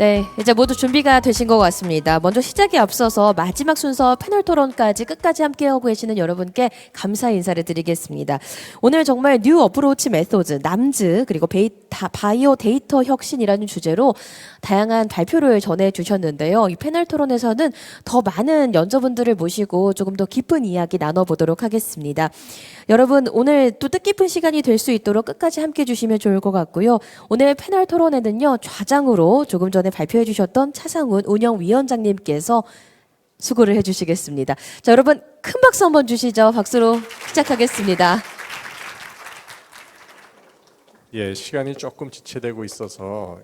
네, 이제 모두 준비가 되신 것 같습니다. 먼저 시작에 앞서서 마지막 순서 패널 토론까지 끝까지 함께하고 계시는 여러분께 감사 인사를 드리겠습니다. 오늘 정말 뉴 어프로치 메소드, 남즈, 그리고 바이오 데이터 혁신이라는 주제로 다양한 발표를 전해주셨는데요. 이 패널 토론에서는 더 많은 연저분들을 모시고 조금 더 깊은 이야기 나눠보도록 하겠습니다. 여러분, 오늘 또 뜻깊은 시간이 될 수 있도록 끝까지 함께 해주시면 좋을 것 같고요. 오늘 패널 토론에는요, 좌장으로 조금 전에 발표해 주셨던 차상훈 운영위원장님께서 수고를 해주시겠습니다. 자, 여러분 큰 박수 한번 주시죠. 박수로 시작하겠습니다. 예, 시간이 조금 지체되고 있어서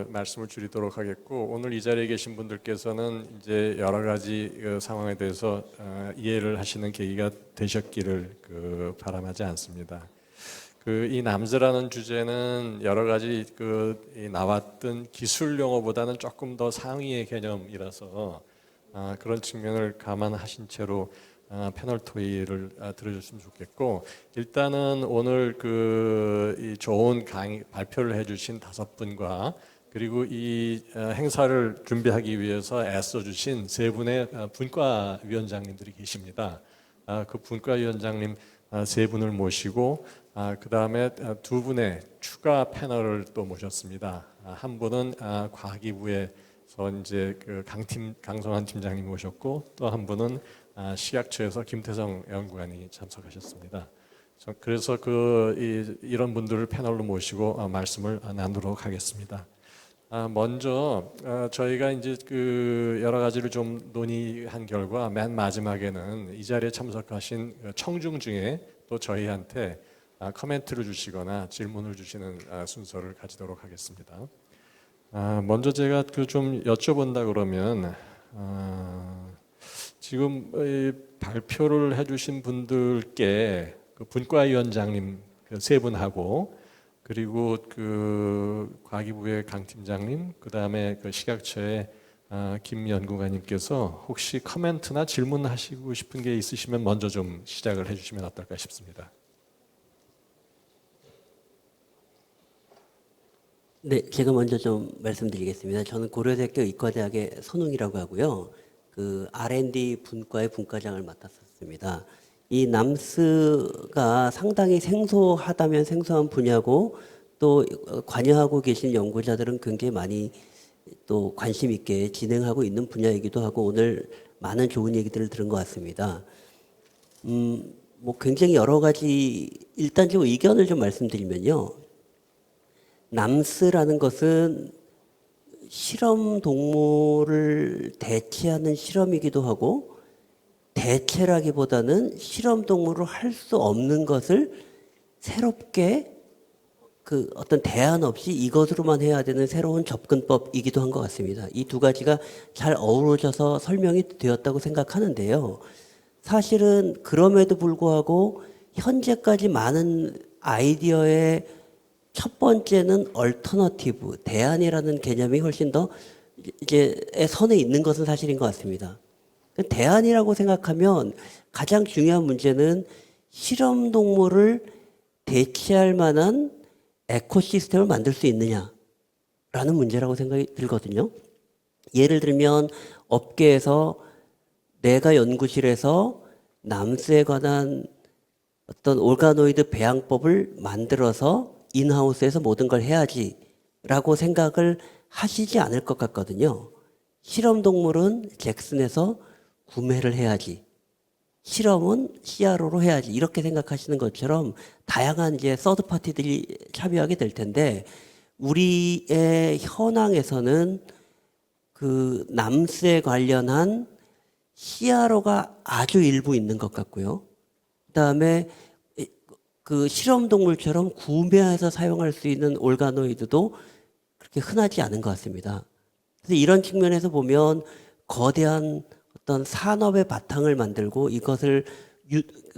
말씀을 줄이도록 하겠고, 오늘 이 자리에 계신 분들께서는 이제 여러 가지 상황에 대해서 이해를 하시는 계기가 되셨기를 바람하지 않습니다. 이 남즈라는 주제는 여러 가지 나왔던 기술 용어보다는 조금 더 상위의 개념이라서 그런 측면을 감안하신 채로 패널 토의를 들어줬으면 좋겠고, 일단은 오늘 이 좋은 발표를 해주신 5분과 그리고 이 행사를 준비하기 위해서 애써주신 3분의 분과위원장님들이 계십니다. 그 분과위원장님 3분을 모시고 그 다음에 2분의 추가 패널을 또 모셨습니다. 한 분은 과기부에서 이제 강성환 팀장님 모셨고, 또 한 분은 식약처에서 김태성 연구관이 참석하셨습니다. 그래서 이런 분들을 패널로 모시고 말씀을 나누도록 하겠습니다. 먼저 저희가 이제 여러 가지를 좀 논의한 결과 맨 마지막에는 이 자리에 참석하신 청중 중에 또 저희한테 코멘트를 주시거나 질문을 주시는 순서를 가지도록 하겠습니다. 먼저 제가 좀 여쭤본다 그러면 지금 발표를 해주신 분들께 분과위원장님 3분하고 그리고 과기부의 강 팀장님, 그 다음에 식약처의 김 연구관님께서 혹시 코멘트나 질문하시고 싶은 게 있으시면 먼저 좀 시작을 해주시면 어떨까 싶습니다. 네, 제가 먼저 좀 말씀드리겠습니다. 저는 고려대학교 의과대학의 손웅이라고 하고요. R&D 분과의 분과장을 맡았었습니다. 이 남스가 상당히 생소하다면 생소한 분야고, 또 관여하고 계신 연구자들은 굉장히 많이 또 관심 있게 진행하고 있는 분야이기도 하고, 오늘 많은 좋은 얘기들을 들은 것 같습니다. 굉장히 여러 가지, 일단적으로 의견을 좀 말씀드리면요. 남스라는 것은 실험 동물을 대체하는 실험이기도 하고, 대체라기보다는 실험 동물을 할 수 없는 것을 새롭게 어떤 대안 없이 이것으로만 해야 되는 새로운 접근법이기도 한 것 같습니다. 이 두 가지가 잘 어우러져서 설명이 되었다고 생각하는데요. 사실은 그럼에도 불구하고 현재까지 많은 아이디어의 첫 번째는 얼터너티브, 대안이라는 개념이 훨씬 더 이제 선에 있는 것은 사실인 것 같습니다. 대안이라고 생각하면 가장 중요한 문제는 실험 동물을 대체할 만한 에코시스템을 만들 수 있느냐라는 문제라고 생각이 들거든요. 예를 들면 업계에서 내가 연구실에서 남스에 관한 어떤 오르가노이드 배양법을 만들어서 인하우스에서 모든 걸 해야지라고 생각을 하시지 않을 것 같거든요. 실험동물은 잭슨에서 구매를 해야지, 실험은 CRO로 해야지, 이렇게 생각하시는 것처럼 다양한 이제 서드 파티들이 참여하게 될 텐데, 우리의 현황에서는 남스에 관련한 CRO가 아주 일부 있는 것 같고요. 그다음에 실험동물처럼 구매해서 사용할 수 있는 올가노이드도 그렇게 흔하지 않은 것 같습니다. 그래서 이런 측면에서 보면 거대한 어떤 산업의 바탕을 만들고 이것을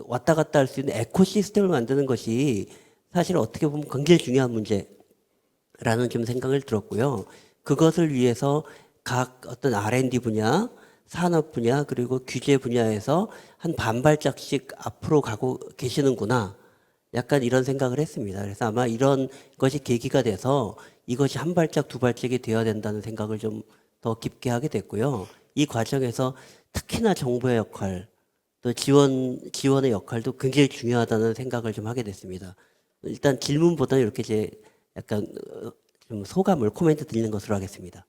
왔다 갔다 할 수 있는 에코시스템을 만드는 것이 사실 어떻게 보면 굉장히 중요한 문제라는 좀 생각을 들었고요. 그것을 위해서 각 어떤 R&D 분야, 산업 분야, 그리고 규제 분야에서 한 반발짝씩 앞으로 가고 계시는구나, 약간 이런 생각을 했습니다. 그래서 아마 이런 것이 계기가 돼서 이것이 한 발짝 두 발짝이 되어야 된다는 생각을 좀 더 깊게 하게 됐고요. 이 과정에서 특히나 정부의 역할, 또 지원의 역할도 굉장히 중요하다는 생각을 좀 하게 됐습니다. 일단 질문보다는 이렇게 이제 약간 좀 소감을 코멘트 드리는 것으로 하겠습니다.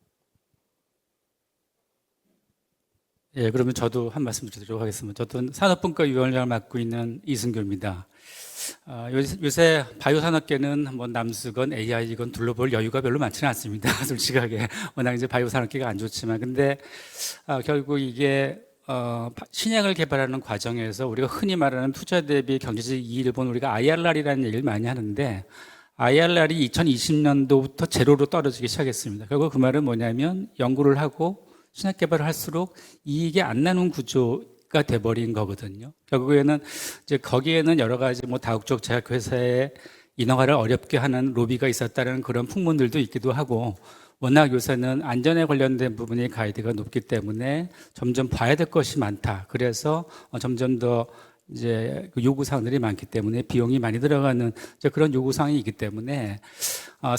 예, 그러면 저도 한 말씀 드리도록 하겠습니다. 저도 산업분과위원장을 맡고 있는 이승규입니다. 요새 바이오 산업계는 뭐 남수건 AI건 둘러볼 여유가 별로 많지는 않습니다. 솔직하게 워낙 이제 바이오 산업계가 안 좋지만, 근데 결국 이게 신약을 개발하는 과정에서 우리가 흔히 말하는 투자 대비 경제적 이익을 본 우리가 IRR이라는 얘기를 많이 하는데, IRR이 2020년도부터 제로로 떨어지기 시작했습니다. 결국 그 말은 뭐냐면 연구를 하고 신약 개발을 할수록 이익이 안 나는 구조가 돼버린 거거든요. 결국에는 이제 거기에는 여러 가지 뭐 다국적 제약회사의 인허가를 어렵게 하는 로비가 있었다는 그런 풍문들도 있기도 하고, 워낙 요새는 안전에 관련된 부분의 가이드가 높기 때문에 점점 봐야 될 것이 많다. 그래서 점점 더 이제 요구사항들이 많기 때문에 비용이 많이 들어가는 이제 그런 요구사항이 있기 때문에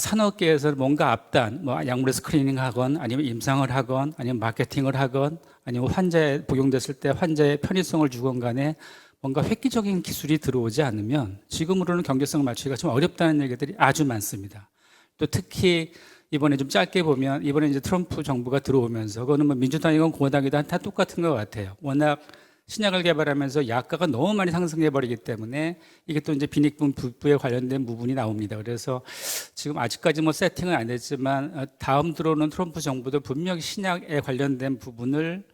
산업계에서 뭔가 앞단, 뭐 약물에 스크리닝 하건 아니면 임상을 하건 아니면 마케팅을 하건 아니면 환자에 복용됐을 때 환자의 편의성을 주건 간에 뭔가 획기적인 기술이 들어오지 않으면 지금으로는 경제성을 맞추기가 좀 어렵다는 얘기들이 아주 많습니다. 또 특히 이번에 좀 짧게 보면 이번에 이제 트럼프 정부가 들어오면서 그거는 뭐 민주당이건 공화당이든 다 똑같은 것 같아요. 워낙 신약을 개발하면서 약가가 너무 많이 상승해 버리기 때문에 이게 또 이제 빈익분 부에 관련된 부분이 나옵니다. 그래서 지금 아직까지 뭐 세팅은 안 됐지만 다음 들어오는 트럼프 정부도 분명히 신약에 관련된 부분을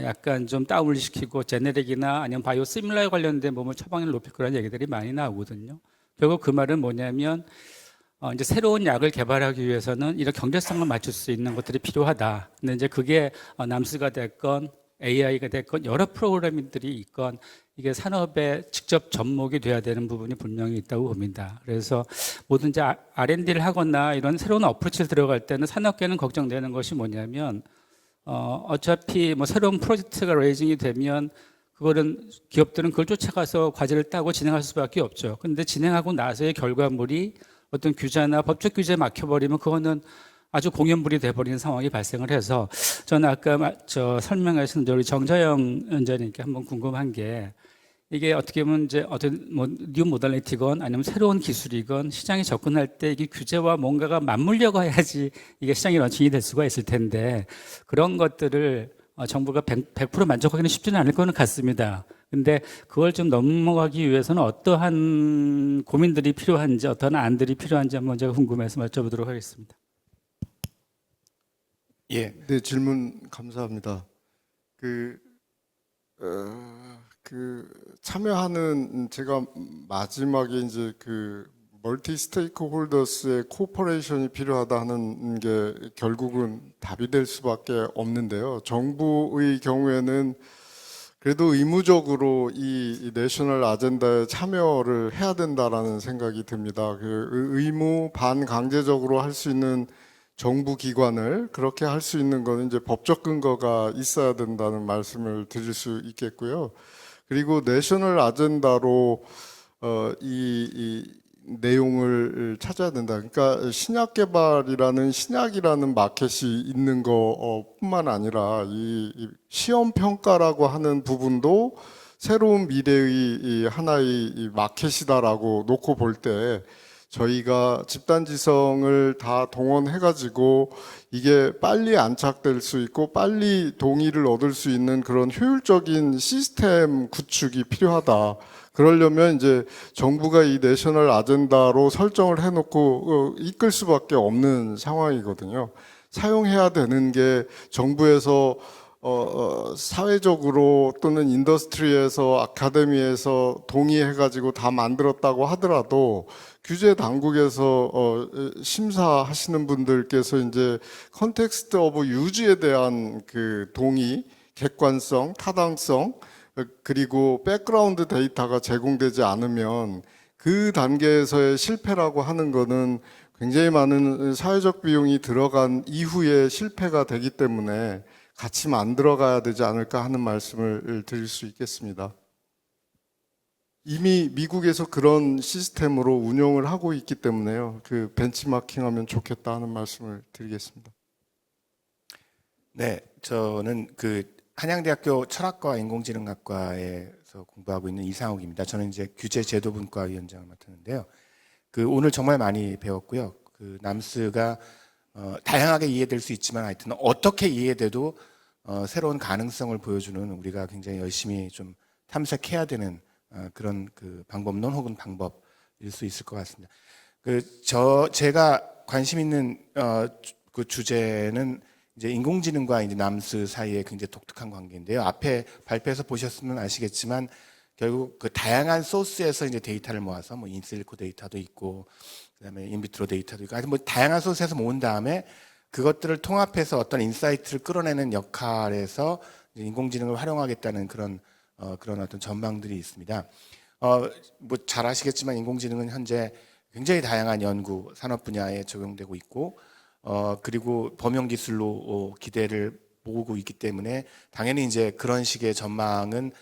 약간 좀 다운을 시키고 제네릭이나 아니면 바이오 시밀러에 관련된 부분을 처방률을 높일 거라는 얘기들이 많이 나오거든요. 결국 그 말은 뭐냐면 이제 새로운 약을 개발하기 위해서는 이런 경제성을 맞출 수 있는 것들이 필요하다. 근데 이제 그게 남스가 됐건 AI가 됐건 여러 프로그램들이 있건 이게 산업에 직접 접목이 돼야 되는 부분이 분명히 있다고 봅니다. 그래서 뭐든지 R&D를 하거나 이런 새로운 어프로치를 들어갈 때는 산업계는 걱정되는 것이 뭐냐면 어차피 뭐 새로운 프로젝트가 레이징이 되면 그거는 기업들은 그걸 쫓아가서 과제를 따고 진행할 수밖에 없죠. 근데 진행하고 나서의 결과물이 어떤 규제나 법적 규제에 막혀버리면 그거는 아주 공연불이 돼버리는 상황이 발생을 해서 저는 아까 설명하신 우리 정자영 원장님께 한번 궁금한 게 이게 어떻게 보면 이제 어떤 뭐 뉴 모달리티건 아니면 새로운 기술이건 시장에 접근할 때 이게 규제와 뭔가가 맞물려가 해야지 이게 시장이 런칭이 될 수가 있을 텐데 그런 것들을 정부가 100% 만족하기는 쉽지는 않을 거는 같습니다. 근데 그걸 좀 넘어가기 위해서는 어떠한 고민들이 필요한지 어떠한 안들이 필요한지 한번 제가 궁금해서 여쭤보도록 하겠습니다. 예. 네, 질문 감사합니다. 참여하는 제가 마지막에 이제 멀티 스테이크 홀더스의 코퍼레이션이 필요하다는 게 결국은 답이 될 수밖에 없는데요. 정부의 경우에는 그래도 의무적으로 이 내셔널 아젠다에 참여를 해야 된다라는 생각이 듭니다. 의무 반강제적으로 할 수 있는 정부 기관을 그렇게 할 수 있는 것은 이제 법적 근거가 있어야 된다는 말씀을 드릴 수 있겠고요. 그리고 내셔널 아젠다로 이 내용을 찾아야 된다. 그러니까 신약 개발이라는 신약이라는 마켓이 있는 것뿐만 아니라 이 시험 평가라고 하는 부분도 새로운 미래의 이 하나의 이 마켓이다라고 놓고 볼 때 저희가 집단지성을 다 동원해가지고 이게 빨리 안착될 수 있고 빨리 동의를 얻을 수 있는 그런 효율적인 시스템 구축이 필요하다. 그러려면 이제 정부가 이 내셔널 아젠다로 설정을 해놓고 이끌 수밖에 없는 상황이거든요. 사용해야 되는 게 정부에서 사회적으로 또는 인더스트리에서 아카데미에서 동의해가지고 다 만들었다고 하더라도 규제 당국에서 심사하시는 분들께서 이제 컨텍스트 오브 유즈에 대한 그 동의, 객관성, 타당성 그리고 백그라운드 데이터가 제공되지 않으면 그 단계에서의 실패라고 하는 거는 굉장히 많은 사회적 비용이 들어간 이후에 실패가 되기 때문에 같이 만들어 가야 되지 않을까 하는 말씀을 드릴 수 있겠습니다. 이미 미국에서 그런 시스템으로 운영을 하고 있기 때문에요. 그 벤치마킹하면 좋겠다 하는 말씀을 드리겠습니다. 네, 저는 그 한양대학교 철학과 인공지능학과에서 공부하고 있는 이상욱입니다. 저는 이제 규제제도분과위원장을 맡았는데요. 그 오늘 정말 많이 배웠고요. 그 남스가 다양하게 이해될 수 있지만 하여튼 어떻게 이해돼도 새로운 가능성을 보여주는 우리가 굉장히 열심히 좀 탐색해야 되는 그런 그 방법론 혹은 방법일 수 있을 것 같습니다. 제가 관심 있는 그 주제는 이제 인공지능과 이제 남스 사이에 굉장히 독특한 관계인데요. 앞에 발표에서 보셨으면 아시겠지만 결국 그 다양한 소스에서 이제 데이터를 모아서 뭐 인실리코 데이터도 있고 그다음에 인비트로 데이터도 있고 하여튼 뭐 다양한 소스에서 모은 다음에 그것들을 통합해서 어떤 인사이트를 끌어내는 역할에서 이제 인공지능을 활용하겠다는 그런 어떤 전망들이 있습니다. 뭐 잘 아시겠지만 인공지능은 현재 굉장히 다양한 연구 산업 분야에 적용되고 있고 그리고 범용 기술로 기대를 모으고 있기 때문에 당연히 이제 그런 식의 전망은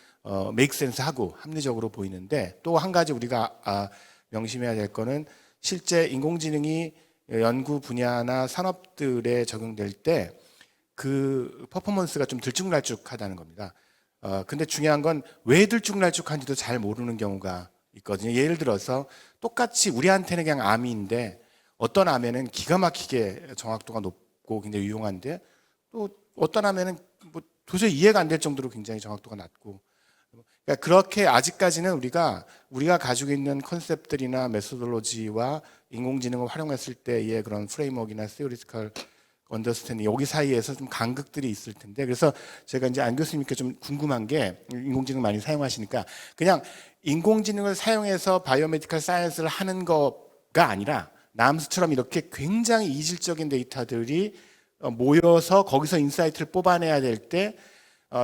메이크 센스 하고 합리적으로 보이는데 또 한 가지 우리가 명심해야 될 거는 실제 인공지능이 연구 분야나 산업들에 적용될 때 그 퍼포먼스가 좀 들쭉날쭉하다는 겁니다. 근데 중요한 건 왜 들쭉날쭉한지도 잘 모르는 경우가 있거든요. 예를 들어서 똑같이 우리한테는 그냥 암인데 어떤 암에는 기가 막히게 정확도가 높고 굉장히 유용한데 또 어떤 암에는 뭐 도저히 이해가 안 될 정도로 굉장히 정확도가 낮고 그러니까 그렇게 아직까지는 우리가 가지고 있는 컨셉들이나 메소돌로지와 인공지능을 활용했을 때의 그런 프레임워크나 theoretical 언더스탠딩 여기 사이에서 좀 간극들이 있을 텐데 그래서 제가 이제 안 교수님께 좀 궁금한 게 인공지능 많이 사용하시니까 그냥 인공지능을 사용해서 바이오메디컬 사이언스를 하는 거가 아니라 남스처럼 이렇게 굉장히 이질적인 데이터들이 모여서 거기서 인사이트를 뽑아내야 될 때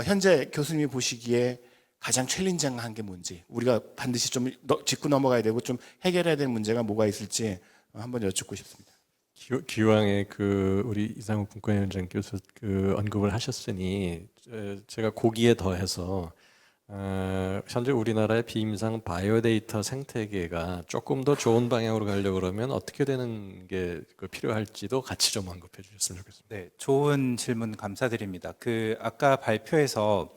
현재 교수님이 보시기에 가장 챌린징한 게 뭔지 우리가 반드시 좀 짚고 넘어가야 되고 좀 해결해야 될 문제가 뭐가 있을지 한번 여쭙고 싶습니다. 기왕에 그 우리 이상욱 분과위원장께서 그 언급을 하셨으니 제가 거기에 더해서 현재 우리나라의 비임상 바이오 데이터 생태계가 조금 더 좋은 방향으로 가려고 그러면 어떻게 되는 게 필요할지도 같이 좀 언급해 주셨으면 좋겠습니다. 네, 좋은 질문 감사드립니다. 그 아까 발표에서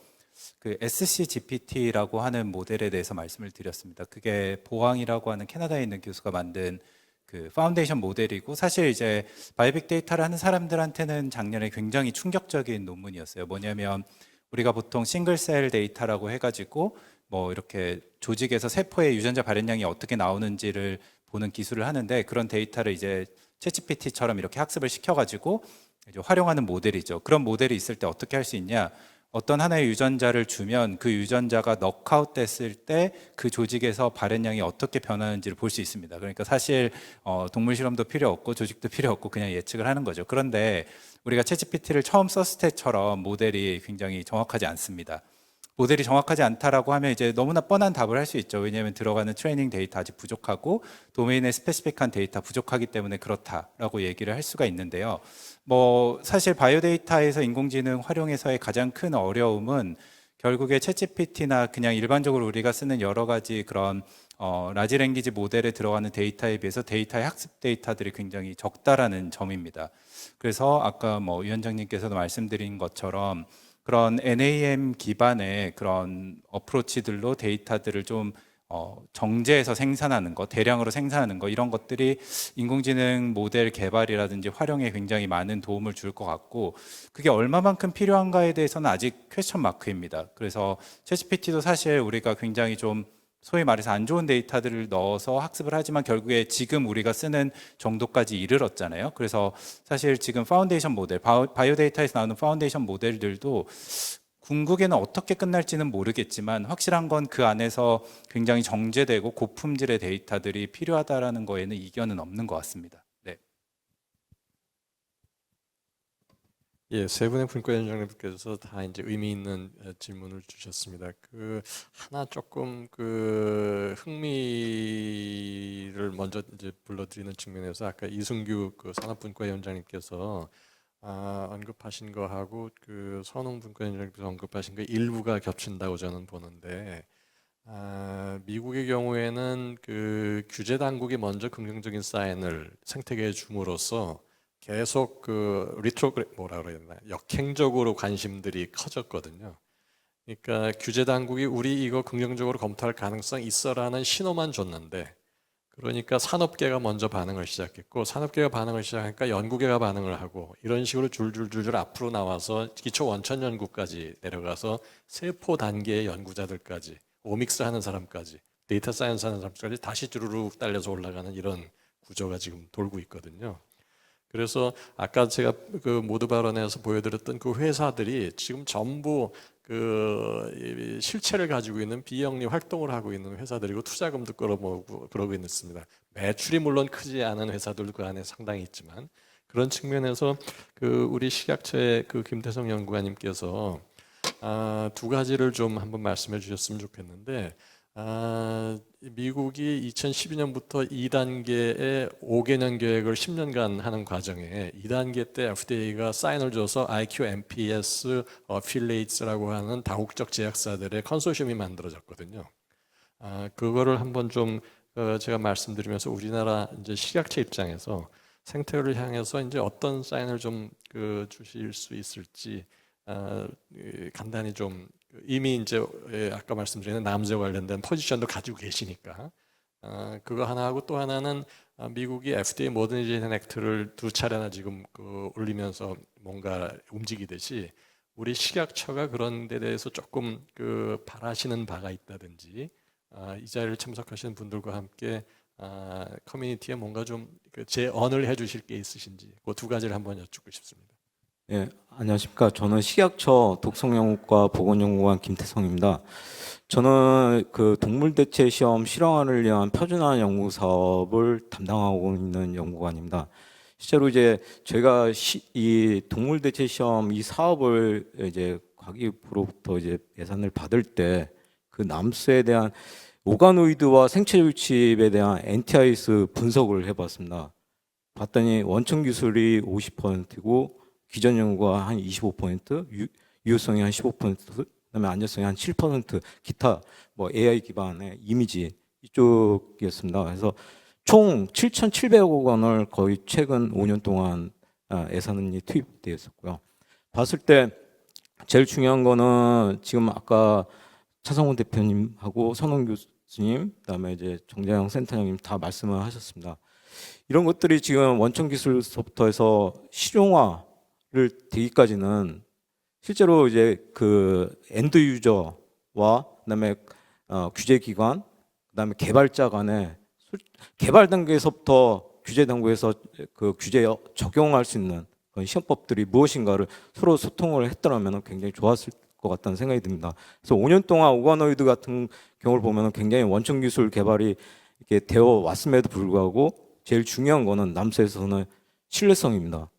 그 SCGPT라고 하는 모델에 대해서 말씀을 드렸습니다. 그게 보항이라고 하는 캐나다에 있는 교수가 만든 그 파운데이션 모델이고 사실 이제 바이오빅 데이터를 하는 사람들한테는 작년에 굉장히 충격적인 논문이었어요. 뭐냐면 우리가 보통 싱글셀 데이터라고 해가지고 뭐 이렇게 조직에서 세포의 유전자 발현량이 어떻게 나오는지를 보는 기술을 하는데 그런 데이터를 이제 챗GPT처럼 이렇게 학습을 시켜가지고 이제 활용하는 모델이죠. 그런 모델이 있을 때 어떻게 할 수 있냐? 어떤 하나의 유전자를 주면 그 유전자가 넉아웃 됐을 때 그 조직에서 발현량이 어떻게 변하는지를 볼 수 있습니다. 그러니까 사실 동물 실험도 필요 없고 조직도 필요 없고 그냥 예측을 하는 거죠. 그런데 우리가 챗GPT를 처음 썼을 때처럼 모델이 굉장히 정확하지 않습니다. 모델이 정확하지 않다라고 하면 이제 너무나 뻔한 답을 할 수 있죠. 왜냐하면 들어가는 트레이닝 데이터 아직 부족하고 도메인의 스페시픽한 데이터 부족하기 때문에 그렇다라고 얘기를 할 수가 있는데요. 뭐 사실 바이오 데이터에서 인공지능 활용에서의 가장 큰 어려움은 결국에 챗GPT나 그냥 일반적으로 우리가 쓰는 여러 가지 그런 라지 랭귀지 모델에 들어가는 데이터에 비해서 데이터의 학습 데이터들이 굉장히 적다라는 점입니다. 그래서 아까 뭐 위원장님께서도 말씀드린 것처럼 그런 NAM 기반의 그런 어프로치들로 데이터들을 좀 정제해서 생산하는 것, 대량으로 생산하는 것 이런 것들이 인공지능 모델 개발이라든지 활용에 굉장히 많은 도움을 줄 것 같고 그게 얼마만큼 필요한가에 대해서는 아직 퀘스천 마크입니다. 그래서 챗GPT도 사실 우리가 굉장히 좀 소위 말해서 안 좋은 데이터들을 넣어서 학습을 하지만 결국에 지금 우리가 쓰는 정도까지 이르렀잖아요. 그래서 사실 지금 파운데이션 모델, 바이오 데이터에서 나오는 파운데이션 모델들도 궁극에는 어떻게 끝날지는 모르겠지만 확실한 건 그 안에서 굉장히 정제되고 고품질의 데이터들이 필요하다라는 거에는 이견은 없는 것 같습니다. 네. 예, 세 분의 분과위원장님께서 다 이제 의미 있는 질문을 주셨습니다. 그 하나 조금 그 흥미를 먼저 이제 불러드리는 측면에서 아까 이승규 그 산업분과위원장님께서 언급하신 거하고 그 선홍 분과위원장님께서 언급하신 거 일부가 겹친다고 저는 보는데 미국의 경우에는 그 규제 당국이 먼저 긍정적인 사인을 생태계에 줌으로써 계속 그 뭐라 그래야 되나 역행적으로 관심들이 커졌거든요. 그러니까 규제 당국이 우리 이거 긍정적으로 검토할 가능성 있어라는 신호만 줬는데, 그러니까 산업계가 먼저 반응을 시작했고, 산업계가 반응을 시작하니까 연구계가 반응을 하고, 이런 식으로 줄줄줄줄 앞으로 나와서 기초 원천 연구까지 내려가서 세포 단계의 연구자들까지, 오믹스 하는 사람까지, 데이터 사이언스 하는 사람까지 다시 주르륵 딸려서 올라가는 이런 구조가 지금 돌고 있거든요. 그래서 아까 제가 그 모두 발언에서 보여드렸던 그 회사들이 지금 전부 그 실체를 가지고 있는 비영리 활동을 하고 있는 회사들이고 투자금도 끌어모으고 그러고 있습니다. 매출이 물론 크지 않은 회사들도 그 안에 상당히 있지만, 그런 측면에서 그 우리 식약처의 그 김태성 연구관님께서 두 가지를 좀 한번 말씀해 주셨으면 좋겠는데, 미국이 2012년부터 2단계의 5개년 계획을 10년간 하는 과정에 2단계 때 FDA가 사인을 줘서 IQ MPS Affiliates라고 하는 다국적 제약사들의 컨소시엄이 만들어졌거든요. 그거를 한번 좀 제가 말씀드리면서 우리나라 이제 식약처 입장에서 생태를 향해서 이제 어떤 사인을 좀 주실 수 있을지 간단히 좀, 이미 이제 아까 말씀드린 남자 관련된 포지션도 가지고 계시니까 그거 하나 하고, 또 하나는 미국이 FDA 모더니제이션 액트를 두 차례나 지금 올리면서 뭔가 움직이듯이 우리 식약처가 그런 데 대해서 조금 바라시는 바가 있다든지, 이 자리를 참석하시는 분들과 함께 커뮤니티에 뭔가 좀 제언을 해주실 게 있으신지, 그 두 가지를 한번 여쭙고 싶습니다. 예, 안녕하십니까. 저는 식약처 독성연구과 보건연구관 김태성입니다. 저는 그 동물대체 시험 실용화를 위한 표준화 연구 사업을 담당하고 있는 연구관입니다. 실제로 이제 저희가 이 동물대체 시험 이 사업을 이제 과기부로부터 이제 예산을 받을 때 그 남수에 대한 오가노이드와 생체율집에 대한 NTIS 분석을 해봤습니다. 봤더니 원천 기술이 50%이고 기존 연구가 한 25%, 유효성이 한 15%, 그다음에 안전성이 한 7%, 기타 뭐 AI 기반의 이미지 이쪽이었습니다. 그래서 총 7,700억 원을 거의 최근 5년 동안 예산이 투입되었었고요. 봤을 때 제일 중요한 거는 지금 아까 차성훈 대표님하고 선홍 교수님, 그다음에 이제 정재영 센터장님 다 말씀을 하셨습니다. 이런 것들이 지금 원천 기술서부터 해서 실용화를 되기까지는 실제로 이제 그 엔드 유저와 그다음에 규제 기관, 그다음에 개발자 간에 개발 단계에서부터 규제 당국에서 그 규제 적용할 수 있는 그런 시험법들이 무엇인가를 서로 소통을 했더라면 굉장히 좋았을 것 같다는 생각이 듭니다. 그래서 5년 동안 오가노이드 같은 경우를 보면 굉장히 원천 기술 개발이 이렇게 되어 왔음에도 불구하고 제일 중요한 거는 남수에서는 신뢰성입니다.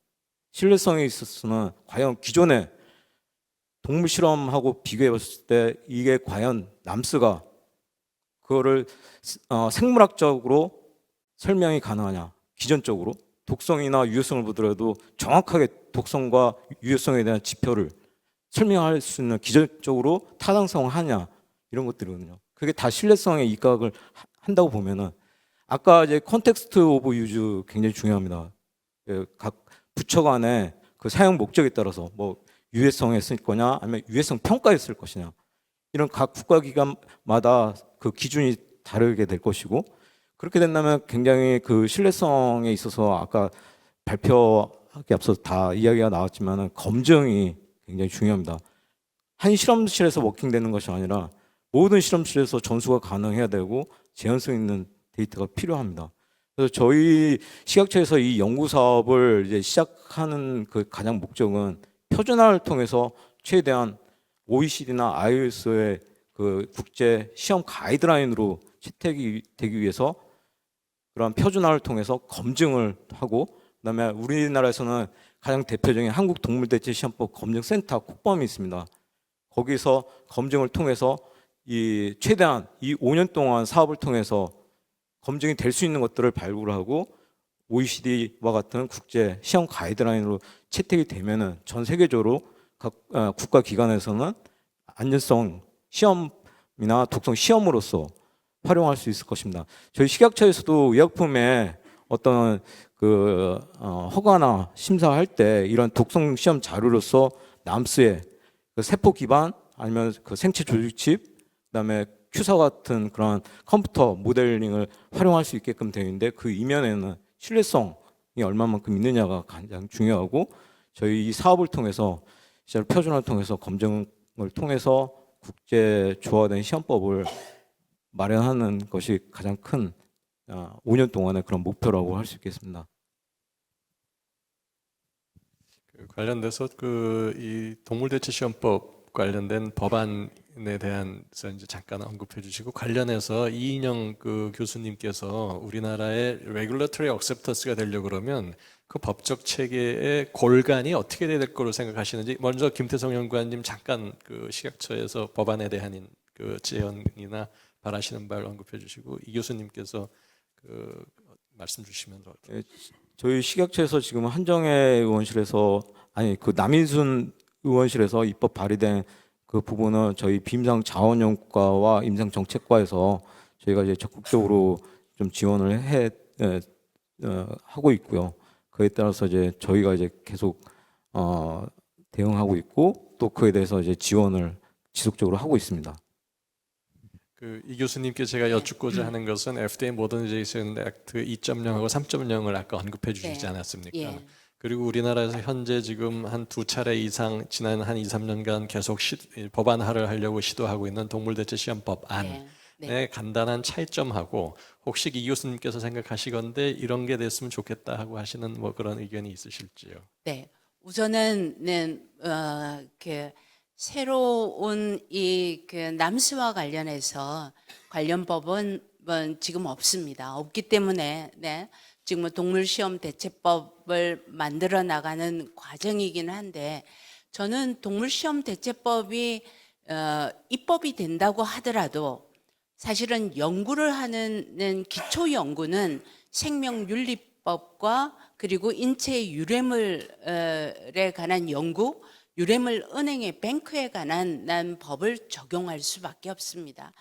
신뢰성에 있어서는 과연 기존의 동물 실험하고 비교해 봤을 때 이게 과연 남수가 그거를 생물학적으로 설명이 가능하냐, 기존적으로 독성이나 유효성을 보더라도 정확하게 독성과 유효성에 대한 지표를 설명할 수 있는 기존적으로 타당성을 하냐, 이런 것들이거든요. 그게 다 신뢰성에 입각을 한다고 보면은 아까 이제 컨텍스트 오브 유즈 굉장히 중요합니다. 각 부처 간의 그 사용 목적에 따라서 뭐 유해성에 쓸 거냐 아니면 유해성 평가에 쓸 것이냐, 이런 각 국가기관마다 그 기준이 다르게 될 것이고, 그렇게 된다면 굉장히 그 신뢰성에 있어서 아까 발표하기 앞서서 다 이야기가 나왔지만 검증이 굉장히 중요합니다. 한 실험실에서 워킹되는 것이 아니라 모든 실험실에서 전수가 가능해야 되고 재현성 있는 데이터가 필요합니다. 그래서 저희 식약처에서 이 연구 사업을 이제 시작하는 그 가장 목적은 표준화를 통해서 최대한 OECD나 IOS의 그 국제 시험 가이드라인으로 채택이 되기 위해서 그런 표준화를 통해서 검증을 하고, 그다음에 우리나라에서는 가장 대표적인 한국동물대체시험법 검증센터 국범이 있습니다. 거기서 검증을 통해서 이 최대한 이 5년 동안 사업을 통해서 검증이 될 수 있는 것들을 발굴하고 OECD와 같은 국제 시험 가이드라인으로 채택이 되면은 전 세계적으로 각 국가 기관에서는 안전성 시험 시험이나 독성 시험으로서 활용할 수 있을 것입니다. 저희 식약처에서도 의약품에 어떤 허가나 심사할 때 이런 독성 시험 자료로서 남스의 세포 기반 아니면 생체 조직칩, 그다음에 큐사 같은 그런 컴퓨터 모델링을 활용할 수 있게끔 되어 있는데 그 이면에는 신뢰성이 얼마만큼 있느냐가 가장 중요하고 저희 이 사업을 통해서 실제로 표준화를 통해서 검증을 통해서 국제 조화된 시험법을 마련하는 것이 가장 큰 5년 동안의 그런 목표라고 할 수 있겠습니다. 관련돼서 이 동물대체시험법 관련된 법안에 대한서 이제 잠깐 언급해 주시고 관련해서 이인영 교수님께서 우리나라의 레귤러터리 억셉터스가 되려고 그러면 그 법적 체계의 골간이 어떻게 돼야 될 거로 생각하시는지 먼저 김태성 연구관님 잠깐 식약처에서 법안에 대한 제언이나 바라시는 바를 언급해 주시고 이 교수님께서 말씀 주시면 더. 저희 식약처에서 지금 한정혜 의원실에서 남인순 의원실에서 입법 발의된 그 부분은 저희 비임상 자원연구과와 임상정책과에서 저희가 이제 적극적으로 좀 지원을 하고 있고요. 그에 따라서 이제 저희가 이제 계속 대응하고 있고 또 그에 대해서 이제 지원을 지속적으로 하고 있습니다. 이 교수님께 제가 여쭙고자 하는 것은 FDA Modernization Act 2.0하고 3.0을 아까 언급해 주시지 않았습니까? 예. 그리고 우리나라에서 현재 지금 한 2차례 이상 지난 한 2, 3년간 계속 법안화를 하려고 시도하고 있는 동물대체 시험법안의 간단한 차이점하고 혹시 이 교수님께서 생각하시건대 이런 게 됐으면 좋겠다 하고 하시는 뭐 그런 의견이 있으실지요? 네, 우선은 새로운 남스와 관련해서 관련 법은 지금 없습니다. 없기 때문에 지금 동물시험 대체법을 만들어 나가는 과정이긴 한데 저는 동물시험 대체법이 입법이 된다고 하더라도 사실은 연구를 하는 기초 연구는 생명윤리법과 그리고 인체 유래물에 관한 연구, 유래물 은행의 뱅크에 관한 법을 적용할 수밖에 없습니다.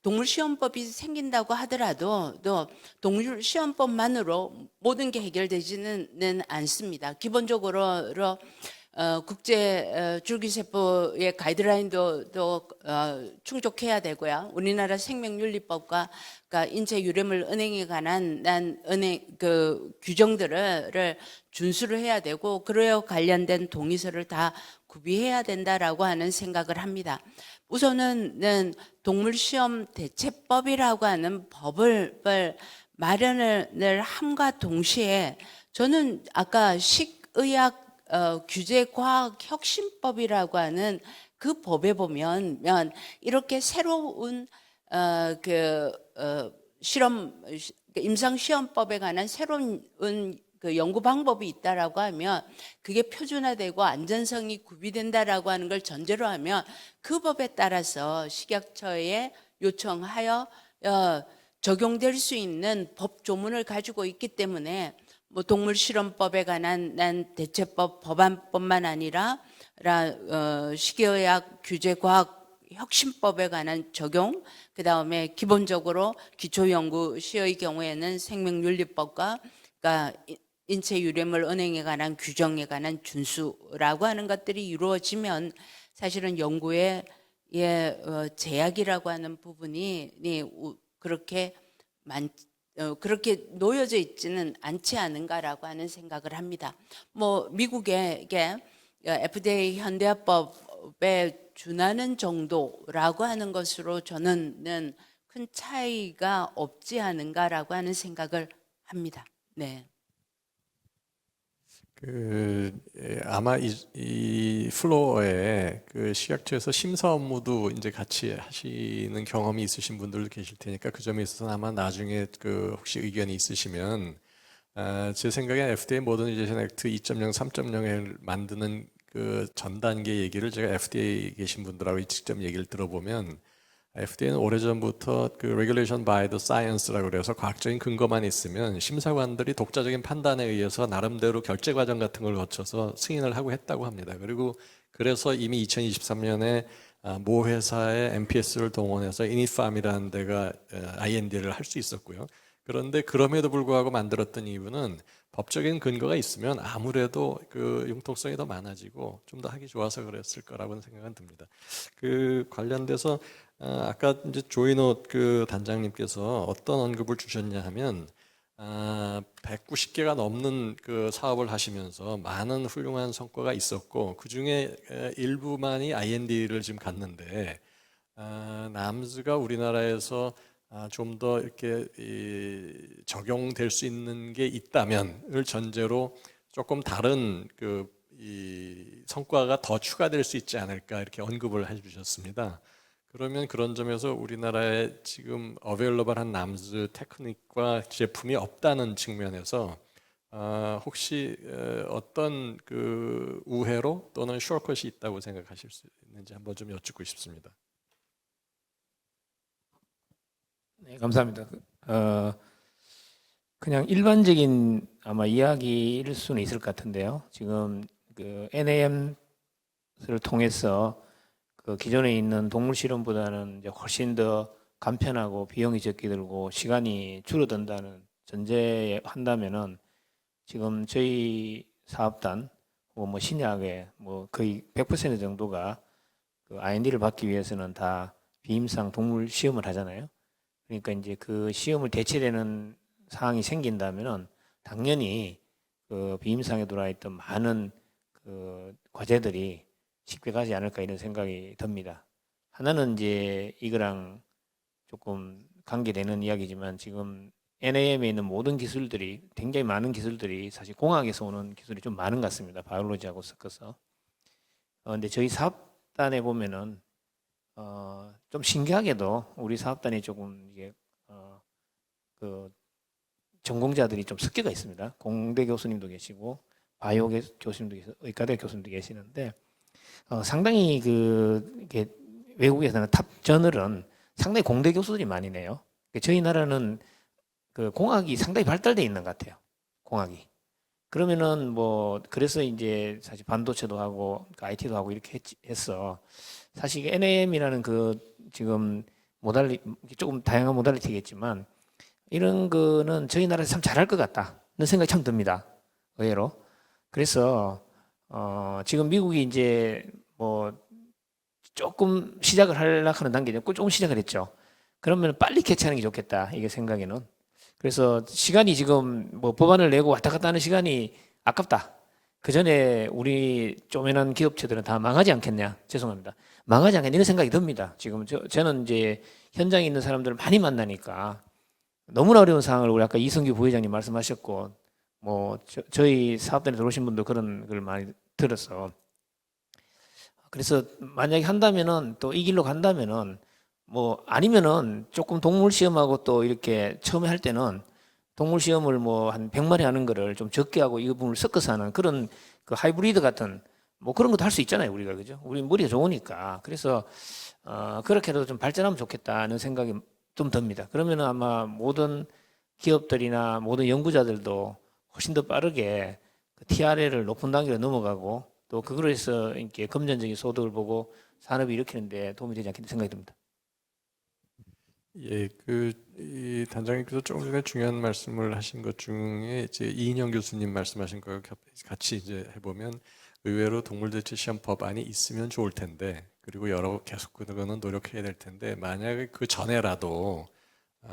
동물시험법이 생긴다고 하더라도 또 동물시험법만으로 모든 게 해결되지는 않습니다. 기본적으로 국제 줄기세포의 가이드라인도 충족해야 되고요. 우리나라 생명윤리법과 인체 유래물 은행에 관한 규정들을 준수를 해야 되고 그에 관련된 동의서를 다 구비해야 된다라고 하는 생각을 합니다. 우선은 동물시험 대체법이라고 하는 법을 마련을 함과 동시에 저는 아까 식의학 규제과학혁신법이라고 하는 그 법에 보면 이렇게 새로운 임상시험법에 관한 새로운 연구 방법이 있다라고 하면 그게 표준화되고 안전성이 구비된다라고 하는 걸 전제로 하면 그 법에 따라서 식약처에 요청하여 적용될 수 있는 법 조문을 가지고 있기 때문에 뭐 동물실험법에 관한 대체법 법안뿐만 아니라 식의학 규제과학혁신법에 관한 적용, 그 다음에 기본적으로 기초연구시의 경우에는 생명윤리법과 인체 유래물 은행에 관한 규정에 관한 준수라고 하는 것들이 이루어지면 사실은 연구의 제약이라고 하는 부분이 그렇게 놓여져 있지는 않지 않은가라고 하는 생각을 합니다. 뭐 미국의 FDA 현대화법에 준하는 정도라고 하는 것으로 저는 큰 차이가 없지 않은가라고 하는 생각을 합니다. 네. 아마 이 플로어에 식약처에서 심사 업무도 이제 같이 하시는 경험이 있으신 분들도 계실 테니까 그 점에 있어서 아마 나중에 혹시 의견이 있으시면 제 생각에 FDA 모더니제이션 액트 2.0, 3.0을 만드는 전 단계 얘기를 제가 FDA에 계신 분들하고 직접 얘기를 들어보면 FDA는 오래전부터 Regulation by the Science라고 그래서 과학적인 근거만 있으면 심사관들이 독자적인 판단에 의해서 나름대로 결제 과정 같은 걸 거쳐서 승인을 하고 했다고 합니다. 그리고 그래서 이미 2023년에 모 회사의 MPS를 동원해서 이니팜이라는 데가 IND를 할 수 있었고요. 그런데 그럼에도 불구하고 만들었던 이유는 법적인 근거가 있으면 아무래도 그 융통성이 더 많아지고 좀 더 하기 좋아서 그랬을 거라고는 생각은 듭니다. 그 관련돼서 아까 이제 조인호 그 단장님께서 어떤 언급을 주셨냐 하면 190개가 넘는 그 사업을 하시면서 많은 훌륭한 성과가 있었고 그 중에 일부만이 IND를 지금 갔는데 남즈가 우리나라에서 좀 더 이렇게 적용될 수 있는 게 있다면을 전제로 조금 다른 이 성과가 더 추가될 수 있지 않을까 이렇게 언급을 해주셨습니다. 그러면 그런 점에서 우리나라에 지금 어베일러블한 남즈 테크닉과 제품이 없다는 측면에서 혹시 어떤 그 우회로 또는 숏컷이 있다고 생각하실 수 있는지 한번 좀 여쭙고 싶습니다. 네, 감사합니다. 그냥 일반적인 아마 이야기일 수는 있을 것 같은데요. 지금 그 NAM을 통해서 그 기존에 있는 동물 실험보다는 이제 훨씬 더 간편하고 비용이 적게 들고 시간이 줄어든다는 전제에 한다면은 지금 저희 사업단 뭐 신약의 뭐 거의 100% 정도가 그 IND를 받기 위해서는 다 비임상 동물 시험을 하잖아요. 그러니까 이제 그 시험을 대체되는 상황이 생긴다면은 당연히 그 비임상에 들어와 있던 많은 그 과제들이 쉽게 가지 않을까 이런 생각이 듭니다. 하나는 이제 이거랑 조금 관계되는 이야기지만 지금 NAM에 있는 모든 기술들이 굉장히 많은 기술들이 사실 공학에서 오는 기술이 좀 많은 것 같습니다. 바이올로지하고 섞어서. 근데 저희 사업단에 보면은 좀 신기하게도 우리 사업단이 조금 이게 그 전공자들이 좀 섞여가 있습니다. 공대 교수님도 계시고 바이오 교수님도 계시고 의과대 교수님도 계시는데 상당히 이게 외국에서는 탑 저널은 상당히 공대 교수들이 많이 내요. 저희 나라는 그 공학이 상당히 발달돼 있는 것 같아요. 공학이. 그러면은 뭐 그래서 이제 사실 반도체도 하고 IT도 하고 이렇게 했어. 사실 NAM이라는 그 지금 조금 다양한 모달리티겠지만 이런 거는 저희 나라에서 참 잘할 것 같다는 생각이 참 듭니다. 의외로. 그래서 지금 미국이 이제 뭐 조금 시작을 하려고 하는 단계죠. 조금 시작을 했죠. 그러면 빨리 캐치하는 게 좋겠다. 이게 생각에는. 그래서 시간이 지금 뭐 법안을 내고 왔다 갔다 하는 시간이 아깝다. 그 전에 우리 쪼매난 기업체들은 다 망하지 않겠냐. 죄송합니다. 망하지 않겠냐. 이런 생각이 듭니다. 지금 저는 이제 현장에 있는 사람들을 많이 만나니까 너무나 어려운 상황을 우리 아까 이성규 부회장님 말씀하셨고 뭐 저희 사업단에 들어오신 분도 그런 걸 많이 들어서 그래서 만약에 한다면은 또 이 길로 간다면은 뭐 아니면은 조금 동물 시험하고 또 이렇게 처음에 할 때는 동물 시험을 뭐 한 100마리 하는 거를 좀 적게 하고 이 부분을 섞어서 하는 그런 그 하이브리드 같은 뭐 그런 것도 할 수 있잖아요, 우리가. 그죠? 우리 머리가 좋으니까. 그래서 그렇게도 좀 발전하면 좋겠다는 생각이 좀 듭니다. 그러면은 아마 모든 기업들이나 모든 연구자들도 훨씬 더 빠르게 그 TRL을 높은 단계로 넘어가고 또 그걸로 해서 이렇게 금전적인 소득을 보고 산업이 일으키는데 도움이 되지 않겠나 생각이 듭니다. 예, 이 단장님께서 조금 전에 중요한 말씀을 하신 것 중에 이제 이인영 교수님 말씀하신 거 같이 이제 해보면 의외로 동물대체 시험 법안이 있으면 좋을 텐데 그리고 계속 그거는 노력해야 될 텐데 만약에 그 전에라도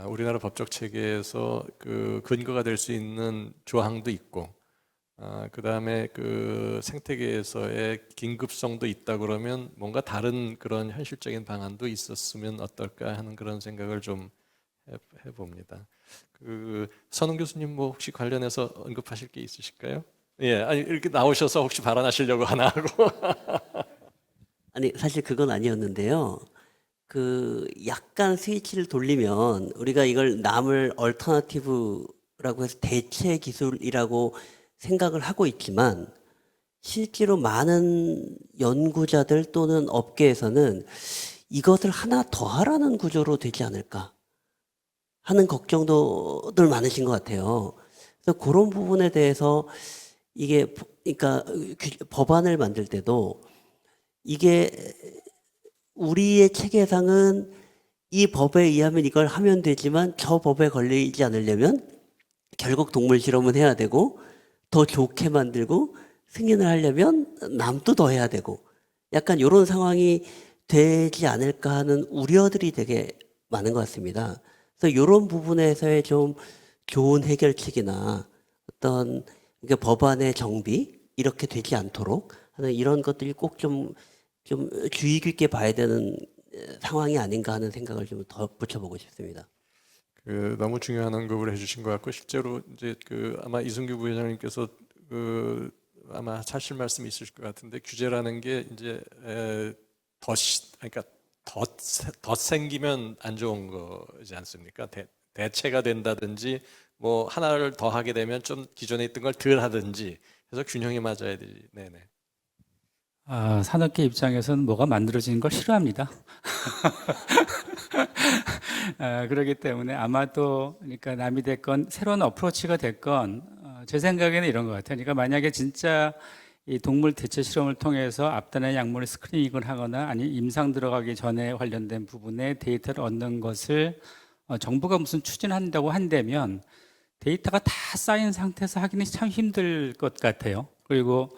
우리나라 법적 체계에서 그 근거가 될 수 있는 조항도 있고 그 다음에 그 생태계에서의 긴급성도 있다 그러면 뭔가 다른 그런 현실적인 방안도 있었으면 어떨까 하는 그런 생각을 좀 해봅니다. 그 선웅 교수님 뭐 혹시 관련해서 언급하실 게 있으실까요? 예, 아니 이렇게 나오셔서 혹시 발언하시려고 하나 하고. 아니 사실 그건 아니었는데요. 그 약간 스위치를 돌리면 우리가 이걸 남을 얼터너티브라고 해서 대체 기술이라고 생각을 하고 있지만 실제로 많은 연구자들 또는 업계에서는 이것을 하나 더 하라는 구조로 되지 않을까 하는 걱정도들 많으신 것 같아요. 그래서 그런 부분에 대해서 이게 그러니까 법안을 만들 때도 이게 우리의 체계상은 이 법에 의하면 이걸 하면 되지만 저 법에 걸리지 않으려면 결국 동물 실험은 해야 되고 더 좋게 만들고 승인을 하려면 남도 더 해야 되고 약간 이런 상황이 되지 않을까 하는 우려들이 되게 많은 것 같습니다. 그래서 이런 부분에서의 좀 좋은 해결책이나 어떤 법안의 정비 이렇게 되지 않도록 하는 이런 것들이 꼭 좀 주의 깊게 봐야 되는 상황이 아닌가 하는 생각을 좀 덧붙여보고 싶습니다. 너무 중요한 언급을 해주신 것 같고 실제로 이제 아마 이승규 부회장님께서 아마 하실 말씀이 있으실 것 같은데 규제라는 게 이제 그러니까 더 생기면 안 좋은 거지 않습니까? 대체가 된다든지 뭐 하나를 더 하게 되면 좀 기존에 있던 걸 덜 하든지 해서 균형이 맞아야 되지. 네네. 산업계 입장에서는 뭐가 만들어지는 걸 싫어합니다. 그렇기 때문에 아마도 그러니까 남이 됐건 새로운 어프로치가 됐건 제 생각에는 이런 것 같아요. 그러니까 만약에 진짜 이 동물 대체 실험을 통해서 앞단의 약물을 스크리닝을 하거나 아니 임상 들어가기 전에 관련된 부분에 데이터를 얻는 것을 정부가 무슨 추진한다고 한다면 데이터가 다 쌓인 상태에서 하기는 참 힘들 것 같아요. 그리고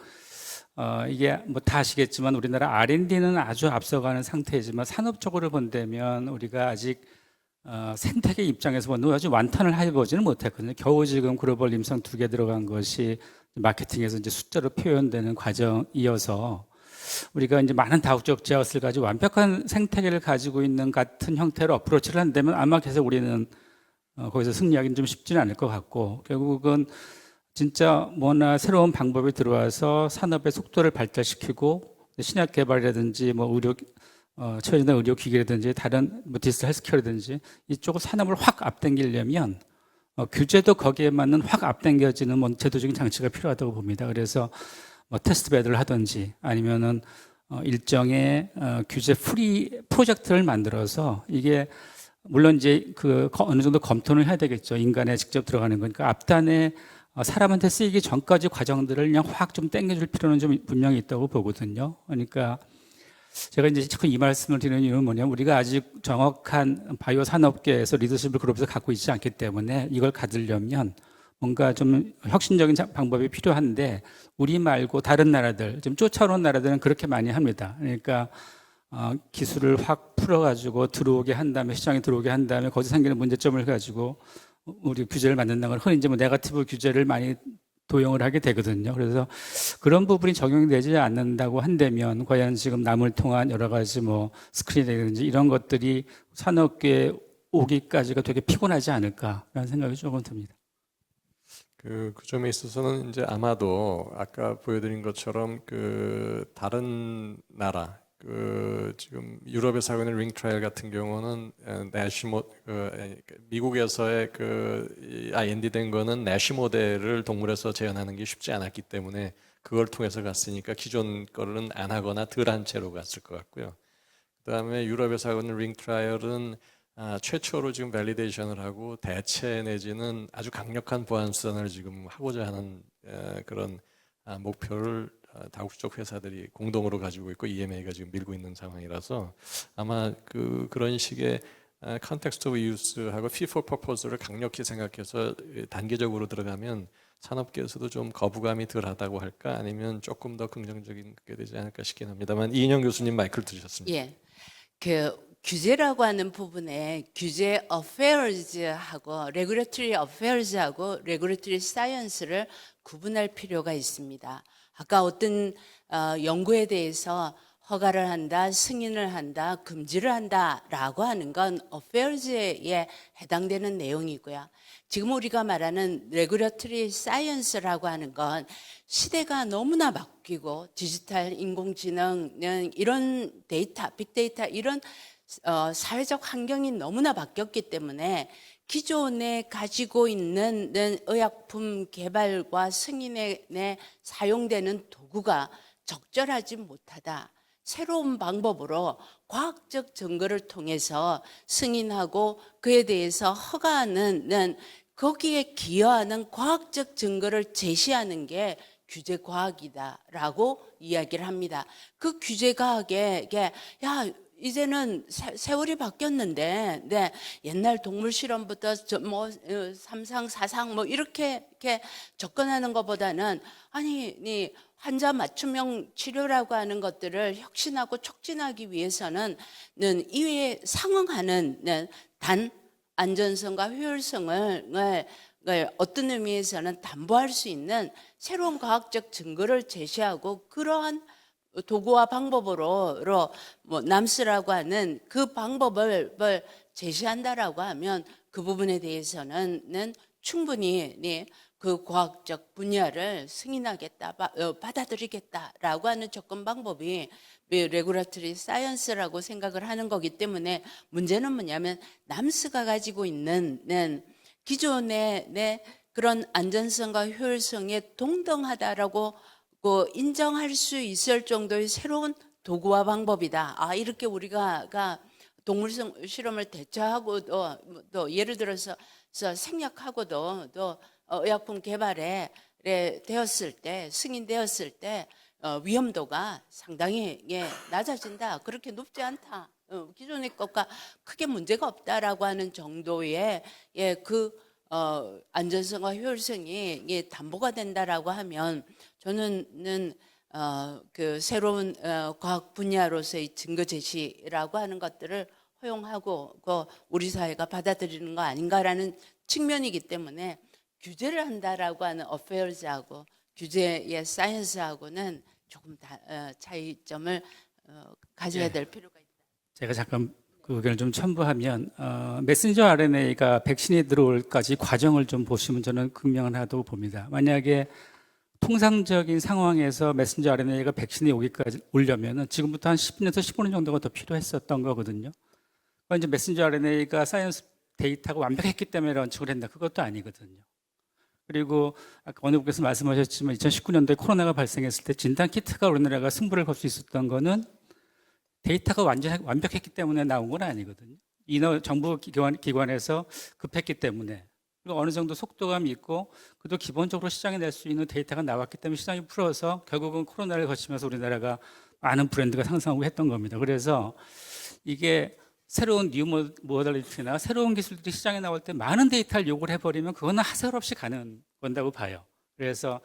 이게 뭐 다 아시겠지만 우리나라 R&D는 아주 앞서가는 상태이지만 산업적으로 본다면 우리가 아직 생태계 입장에서 보면 아주 완탄을 해보지는 못했거든요. 겨우 지금 글로벌 임상 2개 들어간 것이 마케팅에서 이제 숫자로 표현되는 과정이어서 우리가 이제 많은 다국적 제어스를 가지고 완벽한 생태계를 가지고 있는 같은 형태로 어프로치를 한다면 아마 계속 우리는 거기서 승리하기는 좀 쉽지는 않을 것 같고 결국은 진짜 뭐나 새로운 방법이 들어와서 산업의 속도를 발달시키고 신약 개발이라든지 뭐 의료 최신의 의료 기기라든지 다른 뭐 디지털 헬스케어라든지 이쪽을 산업을 확 앞당기려면 규제도 거기에 맞는 확 앞당겨지는 뭐 제도적인 장치가 필요하다고 봅니다. 그래서 뭐 테스트 베드를 하든지 아니면은 일정의 규제 프리 프로젝트를 만들어서 이게 물론 이제 어느 정도 검토는 해야 되겠죠. 인간에 직접 들어가는 거니까 앞단에 사람한테 쓰이기 전까지 과정들을 그냥 확 좀 땡겨줄 필요는 좀 분명히 있다고 보거든요. 그러니까 제가 이제 자꾸 이 말씀을 드리는 이유는 뭐냐면 우리가 아직 정확한 바이오 산업계에서 리더십을 그룹에서 갖고 있지 않기 때문에 이걸 가지려면 뭔가 좀 혁신적인 방법이 필요한데 우리 말고 다른 나라들, 지금 쫓아오는 나라들은 그렇게 많이 합니다. 그러니까 기술을 확 풀어가지고 들어오게 한 다음에 시장에 들어오게 한 다음에 거기서 생기는 문제점을 가지고 우리 규제를 만든다는 걸 흔히 이제 뭐 네거티브 규제를 많이 도용을 하게 되거든요. 그래서 그런 부분이 적용이 되지 않는다고 한다면 과연 지금 남을 통한 여러 가지 뭐 스크린이라든지 이런 것들이 산업계에 오기까지가 되게 피곤하지 않을까라는 생각이 조금 듭니다. 그 점에 있어서는 이제 아마도 아까 보여드린 것처럼 다른 나라 지금 유럽에서 하고 있는 링 트라이얼 같은 경우는 미국에서의 IND 된 거는 내시 모델을 동물에서 재현하는 게 쉽지 않았기 때문에 그걸 통해서 갔으니까 기존 거는 안 하거나 덜한 채로 갔을 것 같고요. 그다음에 유럽에서 하고 있는 링 트라이얼은 최초로 지금 밸리데이션을 하고 대체 내지는 아주 강력한 보안선을 지금 하고자 하는 그런 목표를 다국적 회사들이 공동으로 가지고 있고 EMA가 지금 밀고 있는 상황이라서 아마 그런 식의 컨텍스트 오브 유스하고 fee for purpose를 강력히 생각해서 단계적으로 들어가면 산업계에서도 좀 거부감이 덜하다고 할까 아니면 조금 더 긍정적인 게 되지 않을까 싶긴 합니다만 이인영 교수님 마이크를 드셨습니다. 예, 규제라고 하는 부분에 규제 affairs하고 regulatory affairs하고 regulatory science를 구분할 필요가 있습니다. 아까 어떤 연구에 대해서 허가를 한다, 승인을 한다, 금지를 한다라고 하는 건 affairs에 해당되는 내용이고요. 지금 우리가 말하는 regulatory science라고 하는 건 시대가 너무나 바뀌고 디지털, 인공지능 이런 데이터, 빅데이터 이런 사회적 환경이 너무나 바뀌었기 때문에 기존에 가지고 있는 의약품 개발과 승인에 사용되는 도구가 적절하지 못하다. 새로운 방법으로 과학적 증거를 통해서 승인하고 그에 대해서 허가하는 거기에 기여하는 과학적 증거를 제시하는 게 규제 과학이다라고 이야기를 합니다. 그 규제 과학에 이제는 세월이 바뀌었는데, 네, 옛날 동물 실험부터 삼상, 사상 뭐 이렇게 접근하는 것보다는 아니, 이 환자 맞춤형 치료라고 하는 것들을 혁신하고 촉진하기 위해서는 이에 상응하는 단 안전성과 효율성을 어떤 의미에서는 담보할 수 있는 새로운 과학적 증거를 제시하고 그러한 도구와 방법으로 뭐 남스라고 하는 그 방법을 제시한다라고 하면 그 부분에 대해서는 충분히 그 과학적 분야를 승인하겠다, 받아들이겠다라고 하는 접근 방법이 레구라토리 사이언스라고 생각을 하는 거기 때문에 문제는 뭐냐면 남스가 가지고 있는 기존의 그런 안전성과 효율성에 동등하다라고 인정할 수 있을 정도의 새로운 도구와 방법이다. 이렇게 우리가 동물 실험을 대처하고도 또 예를 들어서 생략하고도 또 의약품 개발에 되었을 때 승인되었을 때 위험도가 상당히 낮아진다. 그렇게 높지 않다. 기존의 것과 크게 문제가 없다라고 하는 정도의 안전성과 효율성이 담보가 된다라고 하면 저는 그 새로운 과학 분야로서의 증거 제시라고 하는 것들을 허용하고 우리 사회가 받아들이는 거 아닌가라는 측면이기 때문에 규제를 한다라고 하는 어페어즈하고 규제의 사이언스하고는 조금 차이점을 가져야 될 필요가 있다. 제가 잠깐 그 의견을 좀 첨부하면 메신저 RNA가 백신이 들어올까지 과정을 좀 보시면 저는 극명하다고 봅니다. 만약에 통상적인 상황에서 메신저 RNA가 백신이 오기까지 오려면은 지금부터 한 10년에서 15년 정도가 더 필요했었던 거거든요. 그러니까 이제 메신저 RNA가 사이언스 데이터가 완벽했기 때문에 런칭을 했나 그것도 아니거든요. 그리고 아까 어느 분께서 말씀하셨지만 2019년도에 코로나가 발생했을 때 진단 키트가 우리나라가 승부를 걸 수 있었던 거는 데이터가 완벽했기 때문에 나온 건 아니거든요. 정부 기관에서 급했기 때문에 그리고 어느 정도 속도감이 있고 그래도 기본적으로 시장에 낼 수 있는 데이터가 나왔기 때문에 시장이 풀어서 결국은 코로나를 거치면서 우리나라가 많은 브랜드가 상승하고 했던 겁니다. 그래서 이게 새로운 뉴 모달리티나 새로운 기술들이 시장에 나올 때 많은 데이터를 요구를 해버리면 그거는 하설 없이 가는 건다고 봐요. 그래서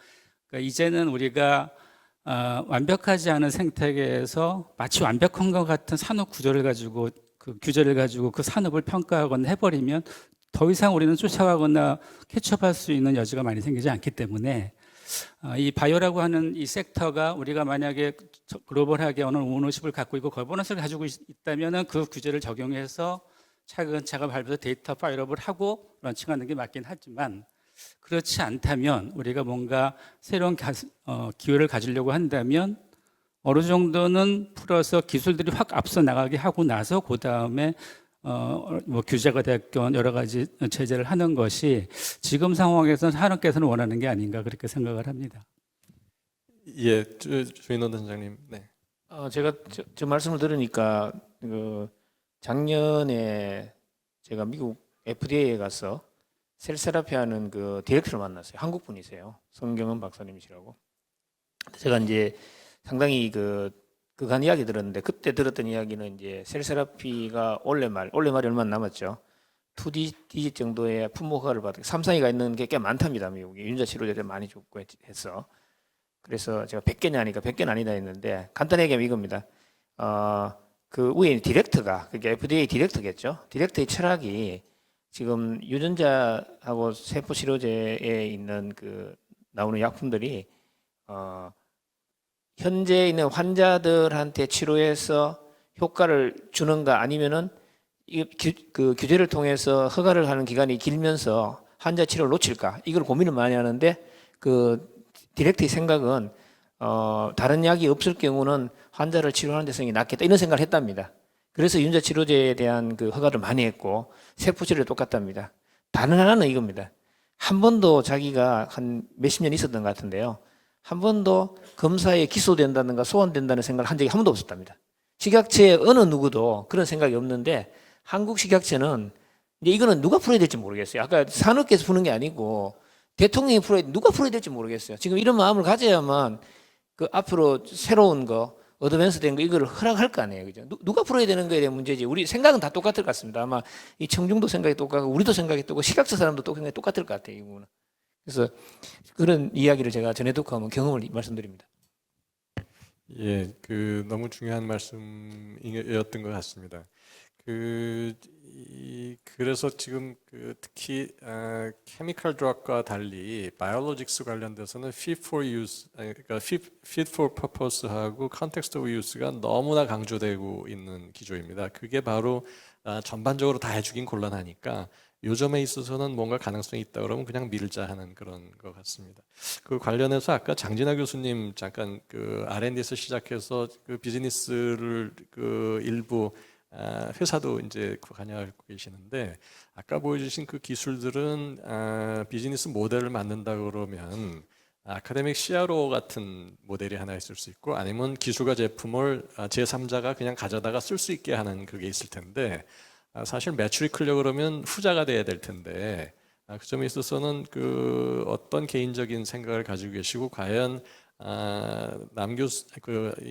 이제는 우리가 완벽하지 않은 생태계에서 마치 완벽한 것 같은 산업 구조를 가지고 그 규제를 가지고 그 산업을 평가하거나 해버리면 더 이상 우리는 쫓아가거나 캐치업할 수 있는 여지가 많이 생기지 않기 때문에 이 바이오라고 하는 이 섹터가 우리가 만약에 글로벌하게 어느 오너십을 갖고 있고 거버넌스를 가지고 있다면은 그 규제를 적용해서 차근차근 발표해서 데이터 파일업을 하고 런칭하는 게 맞긴 하지만 그렇지 않다면 우리가 뭔가 새로운 기회를 가지려고 한다면 어느 정도는 풀어서 기술들이 확 앞서 나가게 하고 나서 그 다음에 뭐 규제가 됐건 여러 가지 제재를 하는 것이 지금 상황에서는 산업계에서는 원하는 게 아닌가 그렇게 생각을 합니다. 예, 조인원 단장님. 네. 제가 저 말씀을 들으니까 작년에 제가 미국 FDA에 가서 셀세라피 하는 그 디렉터를 만났어요. 한국 분이세요. 성경은 박사님이시라고. 제가 이제 상당히 그간 이야기 들었는데 그때 들었던 이야기는 이제 셀세라피가 올해 말이 얼마 남았죠. 2D 디짓 정도의 품목 허가를 받고 3상위가 있는 게 꽤 많답니다. 미국이 윤자 치료제를 많이 줬고 했어. 그래서 제가 100개냐 하니까 100개는 아니다 했는데 간단하게 하면 이겁니다. 그 위에 디렉터가 그게 FDA 디렉터겠죠. 디렉터의 철학이 지금 유전자하고 세포 치료제에 있는 그 나오는 약품들이 현재 있는 환자들한테 치료해서 효과를 주는가 아니면은 그 규제를 통해서 허가를 하는 기간이 길면서 환자 치료를 놓칠까 이걸 고민을 많이 하는데 그 디렉터의 생각은 다른 약이 없을 경우는 환자를 치료하는 데성이 낫겠다 이런 생각을 했답니다. 그래서 유전자 치료제에 대한 그 허가를 많이 했고 세포 치료도 똑같답니다. 다른 하나는 이겁니다. 한 번도 자기가 한 몇십 년 있었던 것 같은데요. 한 번도 검사에 기소된다든가 소환된다는 생각을 한 적이 한 번도 없었답니다. 식약처의 어느 누구도 그런 생각이 없는데 한국 식약처는 이제 이거는 누가 풀어야 될지 모르겠어요. 아까 산업계에서 푸는 게 아니고 대통령이 누가 풀어야 될지 모르겠어요. 지금 이런 마음을 가져야만 그 앞으로 새로운 거 어드밴스된 거 이거를 허락할 거 아니에요, 그죠? 누가 풀어야 되는 거에 대한 문제지. 우리 생각은 다 똑같을 것 같습니다. 아마 이 청중도 생각이 똑같고 우리도 생각이 똑같고 시각처 사람도 생각이 똑같을 것 같아요, 이 부분은. 그래서 그런 이야기를 제가 전해듣고 한번 경험을 말씀드립니다. 예, 그 너무 중요한 말씀이었던 것 같습니다. 그래서 지금 특히 케미컬 드럭과 달리 바이올로직스 관련돼서는 fit for use, 그러니까 fit for purpose하고 context of use가 너무나 강조되고 있는 기조입니다. 그게 바로 전반적으로 다 해주긴 곤란하니까 요 점에 있어서는 뭔가 가능성이 있다 그러면 그냥 밀자 하는 그런 것 같습니다. 그 관련해서 아까 장진아 교수님 잠깐 그 R&D에서 시작해서 그 비즈니스를 그 일부 회사도 이제 관여하고 계시는데 아까 보여주신 그 기술들은 비즈니스 모델을 만든다 그러면 아카데믹 CRO 같은 모델이 하나 있을 수 있고 아니면 기술과 제품을 제3자가 그냥 가져다가 쓸 수 있게 하는 그게 있을 텐데 사실 매출이 크려고 그러면 후자가 돼야 될 텐데 그 점에 있어서는 그 어떤 개인적인 생각을 가지고 계시고 과연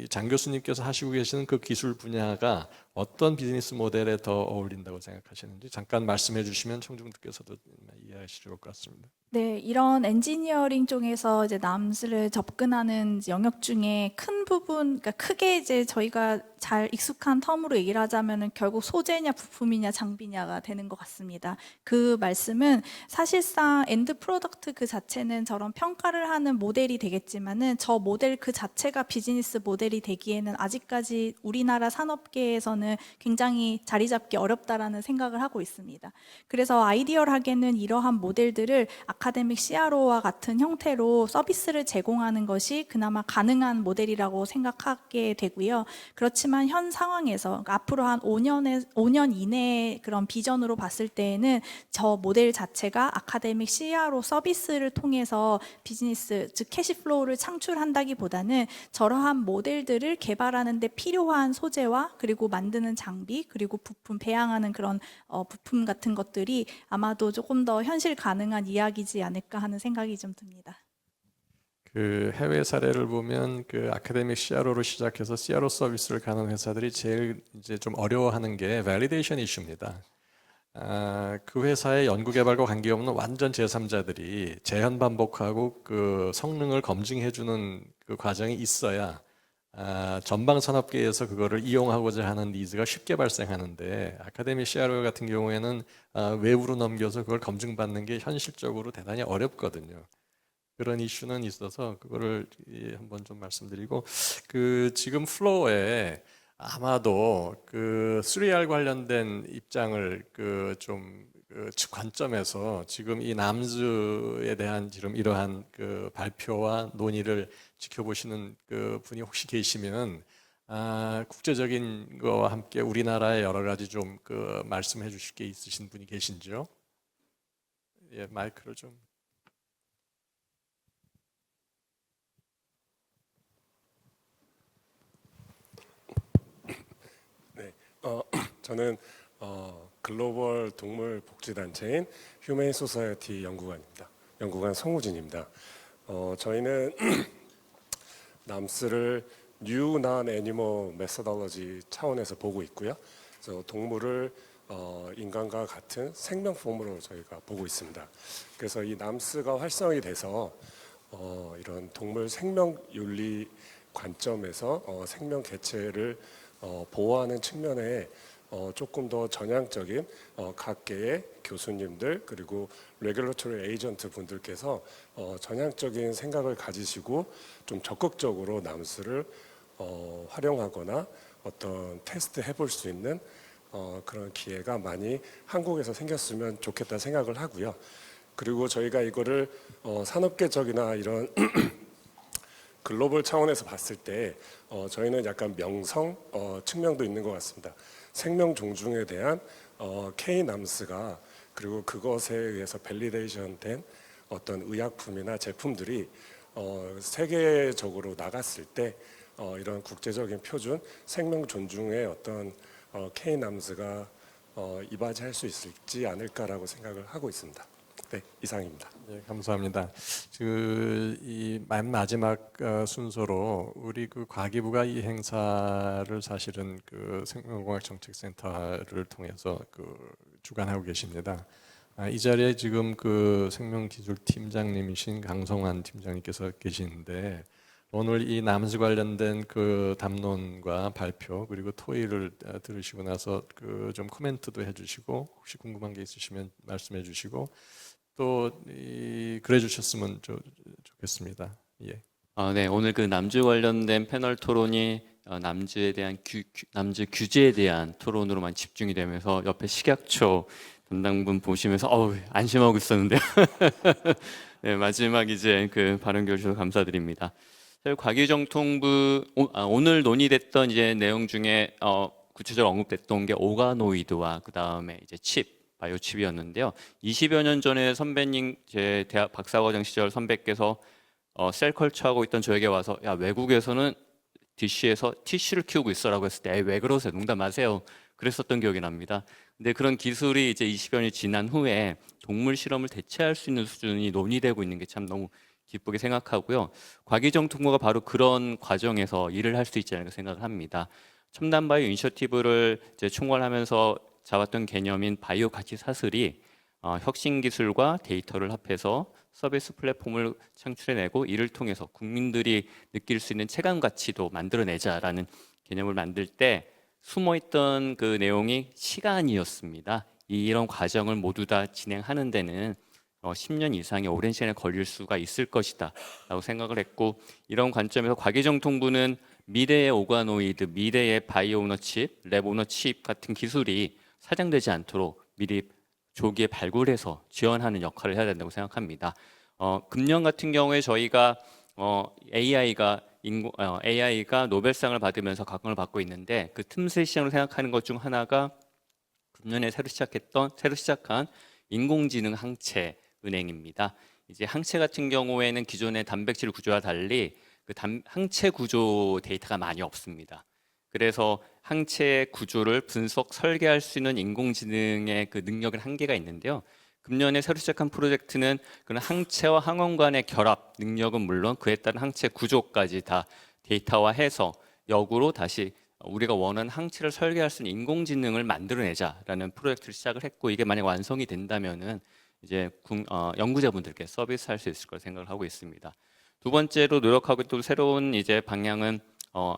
장 교수님께서 하시고 계시는 그 기술 분야가 어떤 비즈니스 모델에 더 어울린다고 생각하시는지 잠깐 말씀해 주시면 청중들께서도 이해하시기 좋을 것 같습니다. 네, 이런 엔지니어링 쪽에서 이제 남스를 접근하는 영역 중에 큰 부분, 그러니까 크게 이제 저희가 잘 익숙한 텀으로 얘기를 하자면은 결국 소재냐 부품이냐 장비냐가 되는 것 같습니다. 그 말씀은 사실상 엔드 프로덕트 그 자체는 저런 평가를 하는 모델이 되겠지만은 저 모델 그 자체가 비즈니스 모델이 되기에는 아직까지 우리나라 산업계에서는 굉장히 자리 잡기 어렵다라는 생각을 하고 있습니다. 그래서 아이디얼하게는 이러한 모델들을 아카데믹 CRO와 같은 형태로 서비스를 제공하는 것이 그나마 가능한 모델이라고 생각하게 되고요. 그렇지만 현 상황에서 그러니까 앞으로 한 5년 이내의 그런 비전으로 봤을 때에는 저 모델 자체가 아카데믹 CRO 서비스를 통해서 비즈니스, 즉 캐시플로우를 창출한다기보다는 저러한 모델들을 개발하는 데 필요한 소재와 그리고 만드는 장비 그리고 부품, 배양하는 그런 부품 같은 것들이 아마도 조금 더 현실 가능한 이야기지 않을까 하는 생각이 좀 듭니다. 그 해외 사례를 보면 그 아카데믹 CRO로 시작해서 CRO 서비스를 가는 회사들이 제일 이제 좀 어려워하는 게 밸리데이션 이슈입니다. 그 회사의 연구개발과 관계없는 완전 제3자들이 재현 반복하고 그 성능을 검증해주는 그 과정이 있어야 전방 산업계에서 그거를 이용하고자 하는 니즈가 쉽게 발생하는데 아카데믹 CRO 같은 경우에는 외부로 넘겨서 그걸 검증받는 게 현실적으로 대단히 어렵거든요. 그런 이슈는 있어서 그거를 한번 좀 말씀드리고 그 지금 플로어에 아마도 그 3R 관련된 입장을 그 관점에서 지금 이 남즈에 대한 지금 이러한 그 발표와 논의를 지켜보시는 그 분이 혹시 계시면 국제적인 거와 함께 우리나라의 여러 가지 좀 그 말씀해 주실 게 있으신 분이 계신지요? 예, 마이크를 좀. 네, 저는 글로벌 동물 복지 단체인 휴메인 소사이어티 연구관입니다. 연구관 송우진입니다. 저희는 남스를 뉴 난 애니멀 메소돌로지 차원에서 보고 있고요. 그래서 동물을 인간과 같은 생명 폼으로 저희가 보고 있습니다. 그래서 이 남스가 활성이 돼서 이런 동물 생명 윤리 관점에서 생명 개체를 보호하는 측면에 조금 더 전향적인 각계의 교수님들 그리고 레귤러토리 에이전트 분들께서 전향적인 생각을 가지시고 좀 적극적으로 남스를 활용하거나 어떤 테스트 해볼 수 있는 그런 기회가 많이 한국에서 생겼으면 좋겠다 생각을 하고요. 그리고 저희가 이거를 산업계적이나 이런 글로벌 차원에서 봤을 때 저희는 약간 명성 측면도 있는 것 같습니다. 생명 존중에 대한 K-남스가 그리고 그것에 의해서 밸리데이션된 어떤 의약품이나 제품들이 세계적으로 나갔을 때 이런 국제적인 표준 생명 존중의 어떤 K-남스가 이바지할 수 있을지 않을까라고 생각을 하고 있습니다. 네, 이상입니다. 네, 감사합니다. 이 마지막 순서로 우리 그 과기부가 이 행사를 사실은 그 생명공학정책센터를 통해서 주관하고 계십니다. 이 자리에 지금 그 생명기술팀장님이신 강성환 팀장님께서 계시는데 오늘 이 남수 관련된 그 담론과 발표 그리고 토의를 들으시고 나서 좀 코멘트도 해주시고 혹시 궁금한 게 있으시면 말씀해 주시고 또 그래 주셨으면 좋겠습니다. 예. 네, 오늘 그 남주 관련된 패널 토론이 남주에 대한 남주 규제에 대한 토론으로만 집중이 되면서 옆에 식약처 담당분 보시면서 안심하고 있었는데요. 네, 마지막 이제 그 발언 주셔서 감사드립니다. 과기정통부 오늘 논의됐던 이제 내용 중에 구체적으로 언급됐던 게 오가노이드와 그 다음에 이제 칩, 바이오 칩이었는데요. 20여 년 전에 선배님 제 대학 박사과정 시절 선배께서 셀컬처하고 있던 저에게 와서 야 외국에서는 DC에서 티슈를 키우고 있어라고 했을 때 왜 그러세요? 농담 마세요. 그랬었던 기억이 납니다. 근데 그런 기술이 이제 20여 년이 지난 후에 동물 실험을 대체할 수 있는 수준이 논의되고 있는 게 참 너무 기쁘게 생각하고요. 과기정통부가 바로 그런 과정에서 일을 할 수 있지 않을까 생각을 합니다. 첨단 바이오 이니셔티브를 이제 총괄하면서 잡았던 개념인 바이오 가치 사슬이 혁신 기술과 데이터를 합해서 서비스 플랫폼을 창출해내고 이를 통해서 국민들이 느낄 수 있는 체감 가치도 만들어내자라는 개념을 만들 때 숨어있던 그 내용이 시간이었습니다. 이런 과정을 모두 다 진행하는 데는 10년 이상의 오랜 시간이 걸릴 수가 있을 것이다 라고 생각을 했고 이런 관점에서 과기정통부는 미래의 오가노이드, 미래의 바이오 오너칩, 랩 오너칩 같은 기술이 사장되지 않도록 미리 조기에 발굴해서 지원하는 역할을 해야 된다고 생각합니다. 금년 같은 경우에 저희가 AI가 노벨상을 받으면서 각광을 받고 있는데 그 틈새 시장으로 생각하는 것 중 하나가 금년에 새로 시작한 인공지능 항체 은행입니다. 이제 항체 같은 경우에는 기존의 단백질 구조와 달리 그 항체 구조 데이터가 많이 없습니다. 그래서 항체 구조를 분석 설계할 수 있는 인공지능의 그 능력은 한계가 있는데요. 금년에 새로 시작한 프로젝트는 그런 항체와 항원 간의 결합 능력은 물론 그에 따른 항체 구조까지 다 데이터화해서 역으로 다시 우리가 원하는 항체를 설계할 수 있는 인공지능을 만들어내자라는 프로젝트를 시작을 했고 이게 만약 완성이 된다면은 이제 연구자분들께 서비스할 수 있을 거라 생각을 하고 있습니다. 두 번째로 노력하고 또 새로운 이제 방향은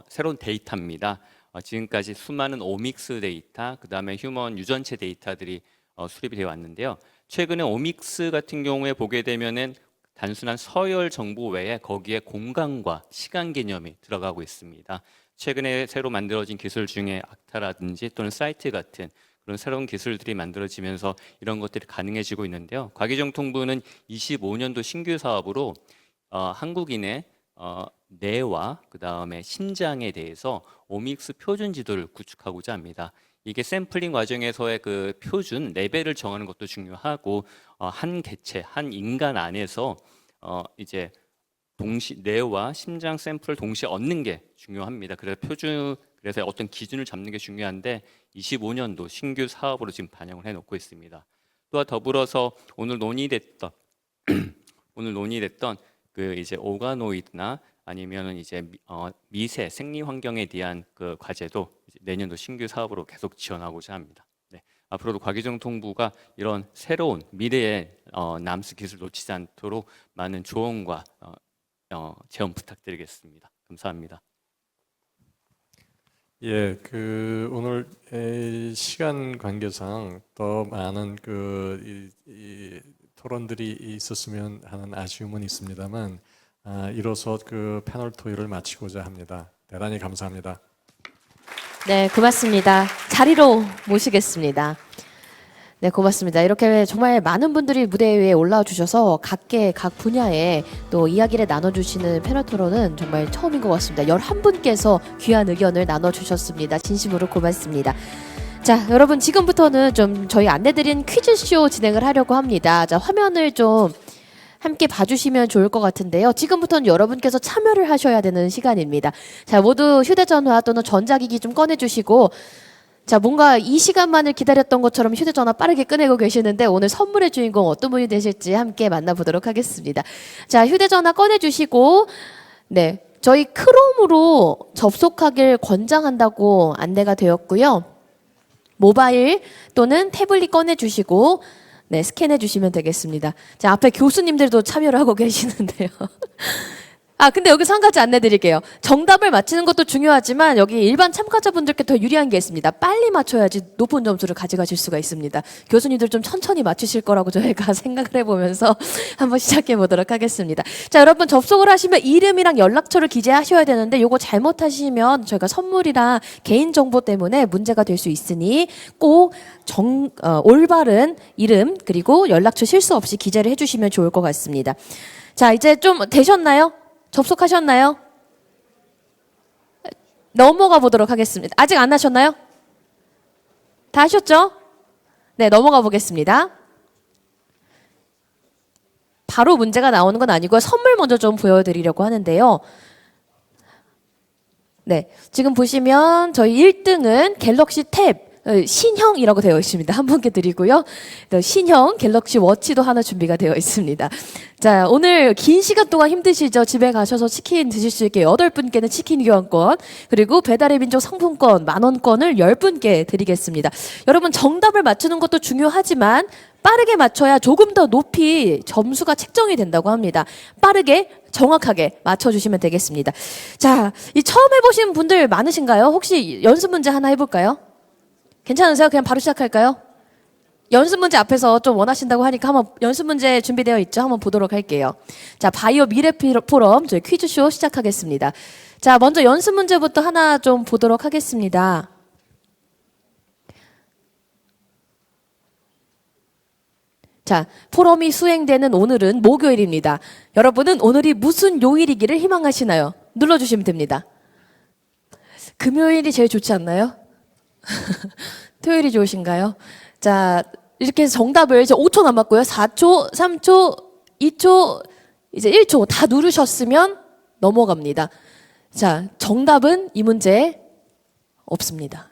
새로운 데이터입니다. 지금까지 수많은 오믹스 데이터, 그 다음에 휴먼 유전체 데이터들이 수립이 되어 왔는데요. 최근에 오믹스 같은 경우에 보게 되면은 단순한 서열 정보 외에 거기에 공간과 시간 개념이 들어가고 있습니다. 최근에 새로 만들어진 기술 중에 악타라든지 또는 사이트 같은 그런 새로운 기술들이 만들어지면서 이런 것들이 가능해지고 있는데요. 과기정통부는 25년도 신규 사업으로 한국인의 뇌와 그 다음에 심장에 대해서 오믹스 표준 지도를 구축하고자 합니다. 이게 샘플링 과정에서의 그 표준 레벨을 정하는 것도 중요하고 한 개체, 한 인간 안에서 이제 뇌와 심장 샘플을 동시에 얻는 게 중요합니다. 그래서 어떤 기준을 잡는 게 중요한데 25년도 신규 사업으로 지금 반영을 해놓고 있습니다. 또한 더불어서 오늘 논의됐던 그 이제 오가노이드나 아니면은 이제 미세 생리 환경에 대한 그 과제도 내년도 신규 사업으로 계속 지원하고자 합니다. 네. 앞으로도 과기정통부가 이런 새로운 미래의 남수 기술 놓치지 않도록 많은 조언과 제언 부탁드리겠습니다. 감사합니다. 예, 오늘 시간 관계상 더 많은 이 토론들이 있었으면 하는 아쉬움은 있습니다만 이로써 그 패널 토의를 마치고자 합니다. 대단히 감사합니다. 네, 고맙습니다. 자리로 모시겠습니다. 네, 고맙습니다. 이렇게 정말 많은 분들이 무대 위에 올라와 주셔서 각 분야에 또 이야기를 나눠주시는 패널 토론은 정말 처음인 것 같습니다. 11분께서 귀한 의견을 나눠주셨습니다. 진심으로 고맙습니다. 자, 여러분 지금부터는 좀 저희 안내드린 퀴즈쇼 진행을 하려고 합니다. 자, 화면을 좀 함께 봐주시면 좋을 것 같은데요. 지금부터는 여러분께서 참여를 하셔야 되는 시간입니다. 자, 모두 휴대전화 또는 전자기기 좀 꺼내주시고 자, 뭔가 이 시간만을 기다렸던 것처럼 휴대전화 빠르게 꺼내고 계시는데 오늘 선물의 주인공 어떤 분이 되실지 함께 만나보도록 하겠습니다. 자, 휴대전화 꺼내주시고, 네, 저희 크롬으로 접속하길 권장한다고 안내가 되었고요. 모바일 또는 태블릿 꺼내주시고, 네, 스캔해 주시면 되겠습니다. 자, 앞에 교수님들도 참여를 하고 계시는데요. 아, 근데 여기서 한 가지 안내 드릴게요. 정답을 맞히는 것도 중요하지만 여기 일반 참가자분들께 더 유리한 게 있습니다. 빨리 맞춰야지 높은 점수를 가져가실 수가 있습니다. 교수님들 좀 천천히 맞추실 거라고 저희가 생각을 해보면서 한번 시작해 보도록 하겠습니다. 자, 여러분 접속을 하시면 이름이랑 연락처를 기재하셔야 되는데 요거 잘못하시면 저희가 선물이랑 개인정보 때문에 문제가 될 수 있으니 꼭 올바른 이름 그리고 연락처 실수 없이 기재를 해주시면 좋을 것 같습니다. 자, 이제 좀 되셨나요? 접속하셨나요? 넘어가 보도록 하겠습니다. 아직 안 하셨나요? 다 하셨죠? 네, 넘어가 보겠습니다. 바로 문제가 나오는 건 아니고요. 선물 먼저 좀 보여드리려고 하는데요. 네, 지금 보시면 저희 1등은 갤럭시 탭 신형이라고 되어 있습니다. 한 분께 드리고요. 신형 갤럭시 워치도 하나 준비가 되어 있습니다. 자, 오늘 긴 시간 동안 힘드시죠? 집에 가셔서 치킨 드실 수 있게 8분께는 치킨 교환권, 그리고 배달의 민족 상품권 10,000원권을 10분께 드리겠습니다. 여러분 정답을 맞추는 것도 중요하지만 빠르게 맞춰야 조금 더 높이 점수가 책정이 된다고 합니다. 빠르게 정확하게 맞춰주시면 되겠습니다. 자, 이 처음 해보신 분들 많으신가요? 혹시 연습 문제 하나 해볼까요? 괜찮으세요? 그냥 바로 시작할까요? 연습 문제 앞에서 좀 원하신다고 하니까 한번 연습 문제 준비되어 있죠? 한번 보도록 할게요. 자, 바이오 미래 포럼 저희 퀴즈쇼 시작하겠습니다. 자, 먼저 연습 문제부터 하나 좀 보도록 하겠습니다. 자, 포럼이 수행되는 오늘은 목요일입니다. 여러분은 오늘이 무슨 요일이기를 희망하시나요? 눌러주시면 됩니다. 금요일이 제일 좋지 않나요? 토요일이 좋으신가요? 자, 이렇게 해서 정답을 이제 5초 남았고요. 4초, 3초, 2초, 이제 1초 다 누르셨으면 넘어갑니다. 자, 정답은 이 문제 없습니다.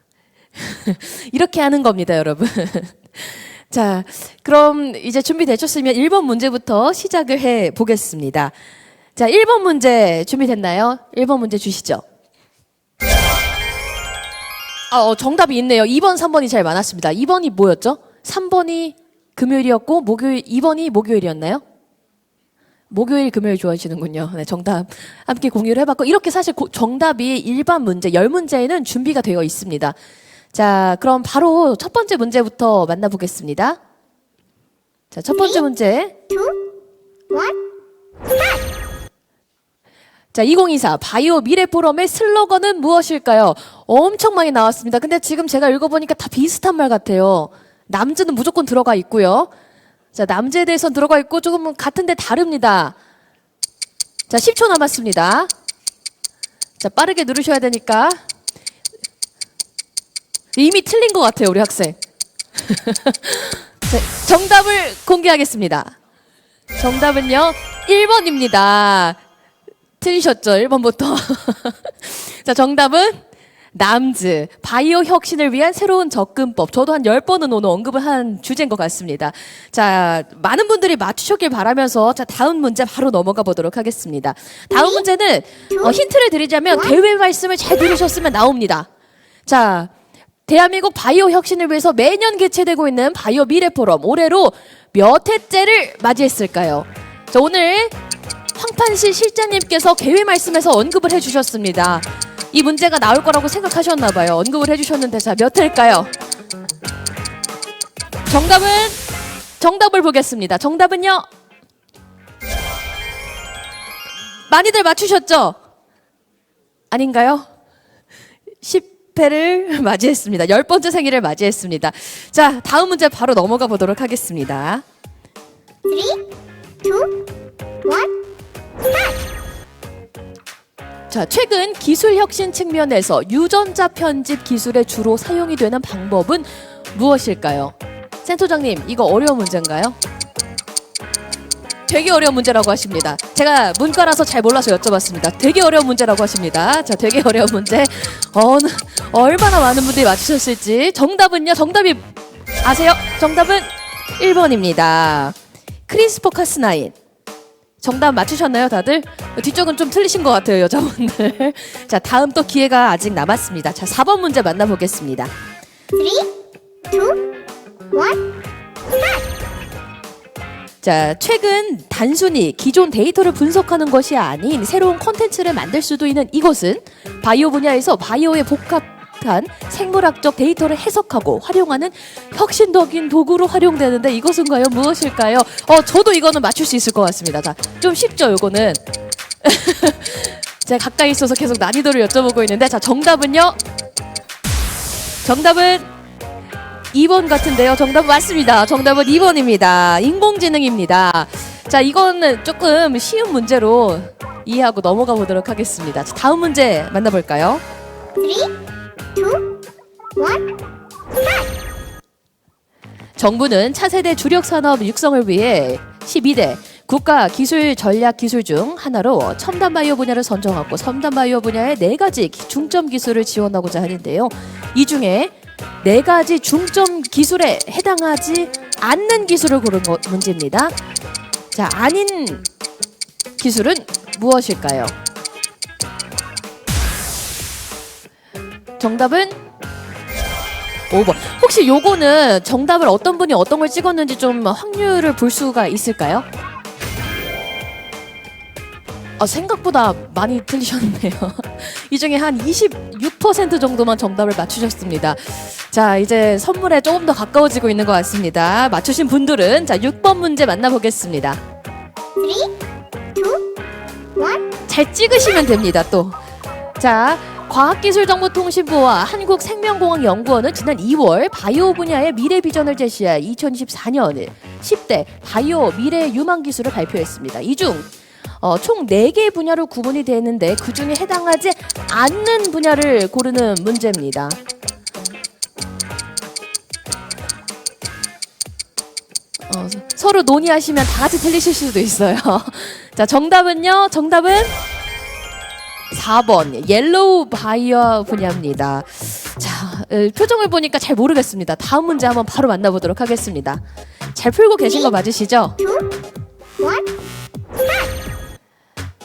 이렇게 하는 겁니다, 여러분. 자, 그럼 이제 준비되셨으면 1번 문제부터 시작을 해 보겠습니다. 자, 1번 문제 준비됐나요? 1번 문제 주시죠. 정답이 있네요. 2번, 3번이 제일 많았습니다. 2번이 뭐였죠? 3번이 금요일이었고, 2번이 목요일이었나요? 목요일, 금요일 좋아하시는군요. 네, 정답 함께 공유를 해봤고, 이렇게 사실 정답이 일반 문제, 10문제에는 준비가 되어 있습니다. 자, 그럼 바로 첫 번째 문제부터 만나보겠습니다. 자, 첫 번째 문제. 자, 2024 바이오 미래 포럼의 슬로건은 무엇일까요? 엄청 많이 나왔습니다. 근데 지금 제가 읽어보니까 다 비슷한 말 같아요. 남즈는 무조건 들어가 있고요. 자, 남즈에 대해서는 들어가 있고 조금 같은데 다릅니다. 자, 10초 남았습니다. 자, 빠르게 누르셔야 되니까. 이미 틀린 것 같아요, 우리 학생. 자, 정답을 공개하겠습니다. 정답은요, 1번입니다. 틀리셨죠? 1번부터. 자, 정답은 남즈. 바이오 혁신을 위한 새로운 접근법. 저도 한 10번은 오늘 언급을 한 주제인 것 같습니다. 자, 많은 분들이 맞추셨길 바라면서 자, 다음 문제 바로 넘어가 보도록 하겠습니다. 다음 문제는 힌트를 드리자면 대회 말씀을 잘 들으셨으면 나옵니다. 자, 대한민국 바이오 혁신을 위해서 매년 개최되고 있는 바이오 미래 포럼. 올해로 몇 회째를 맞이했을까요? 자, 오늘 황판시 실장님께서 개회 말씀에서 언급을 해주셨습니다. 이 문제가 나올 거라고 생각하셨나 봐요. 언급을 해주셨는데 자, 몇 회일까요? 정답을 보겠습니다. 정답은요? 많이들 맞추셨죠? 아닌가요? 10회를 맞이했습니다. 10번째 생일을 맞이했습니다. 자, 다음 문제 바로 넘어가 보도록 하겠습니다. 3, 2, 1. 자, 최근 기술 혁신 측면에서 유전자 편집 기술에 주로 사용이 되는 방법은 무엇일까요? 센터장님, 이거 어려운 문제인가요? 되게 어려운 문제라고 하십니다. 제가 문과라서 잘 몰라서 여쭤봤습니다. 되게 어려운 문제라고 하십니다. 자, 되게 어려운 문제. 얼마나 많은 분들이 맞추셨을지. 정답은요? 정답이 아세요? 정답은 1번입니다. 크리스퍼 Cas9. 정답 맞추셨나요, 다들? 뒤쪽은 좀 틀리신 것 같아요, 여자분들. 자, 다음 또 기회가 아직 남았습니다. 자, 4번 문제 만나보겠습니다. 3, 2, 1, 자, 최근 단순히 기존 데이터를 분석하는 것이 아닌 새로운 콘텐츠를 만들 수도 있는 이것은 바이오 분야에서 바이오의 복합한 생물학적 데이터를 해석하고 활용하는 혁신적인 도구로 활용되는데 이것은 과연 무엇일까요? 저도 이거는 맞출 수 있을 것 같습니다. 자, 좀 쉽죠, 이거는. 제가 가까이 있어서 계속 난이도를 여쭤보고 있는데, 자, 정답은요? 정답은 2번 같은데요. 정답 맞습니다. 정답은 2번입니다. 인공지능입니다. 자, 이거는 조금 쉬운 문제로 이해하고 넘어가 보도록 하겠습니다. 자, 다음 문제 만나볼까요? 3, 2, 1, 정부는 차세대 주력 산업 육성을 위해 12대 국가 기술 전략 기술 중 하나로 첨단 바이오 분야를 선정하고 첨단 바이오 분야의 4가지 중점 기술을 지원하고자 하는데요. 이 중에 4가지 중점 기술에 해당하지 않는 기술을 고른 문제입니다. 자, 아닌 기술은 무엇일까요? 정답은 5번. 혹시 요거는 정답을 어떤 분이 어떤 걸 찍었는지 좀 확률을 볼 수가 있을까요? 생각보다 많이 틀리셨네요. 이 중에 한 26% 정도만 정답을 맞추셨습니다. 자, 이제 선물에 조금 더 가까워지고 있는 것 같습니다. 맞추신 분들은 자, 6번 문제 만나보겠습니다. 3, 2, 1. 잘 찍으시면 됩니다, 또. 자, 과학기술정보통신부와 한국생명공학연구원은 지난 2월 바이오 분야의 미래 비전을 제시할 2024년 10대 바이오 미래 유망 기술을 발표했습니다. 이 중 총 4개 분야로 구분이 되는데 그 중에 해당하지 않는 분야를 고르는 문제입니다. 서로 논의하시면 다 같이 틀리실 수도 있어요. 자, 정답은요? 정답은 4번 옐로우 바이오 분야입니다. 자, 표정을 보니까 잘 모르겠습니다. 다음 문제 한번 바로 만나보도록 하겠습니다. 잘 풀고 계신 거 맞으시죠? 2, 1.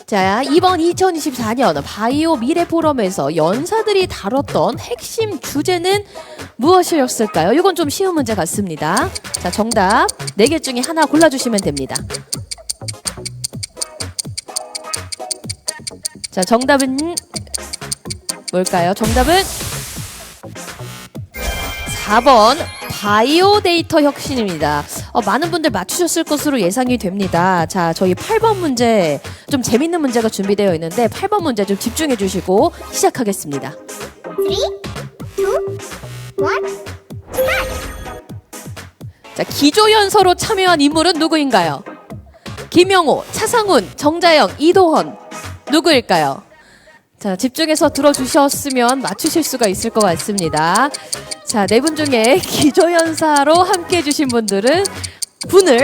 자, 이번 2024년 바이오 미래 포럼에서 연사들이 다뤘던 핵심 주제는 무엇이었을까요? 이건 좀 쉬운 문제 같습니다. 자, 정답 4개 중에 하나 골라주시면 됩니다. 자, 정답은 뭘까요? 정답은 4번 바이오 데이터 혁신입니다. 많은 분들 맞추셨을 것으로 예상이 됩니다. 자, 저희 8번 문제 좀 재밌는 문제가 준비되어 있는데 8번 문제 좀 집중해 주시고 시작하겠습니다. 3, 2, 1. 자, 기조연서로 참여한 인물은 누구인가요? 김영호, 차상훈, 정자영, 이도헌 누구일까요? 자, 집중해서 들어주셨으면 맞추실 수가 있을 것 같습니다. 자, 4분 중에 기조연사로 함께 해주신 분들은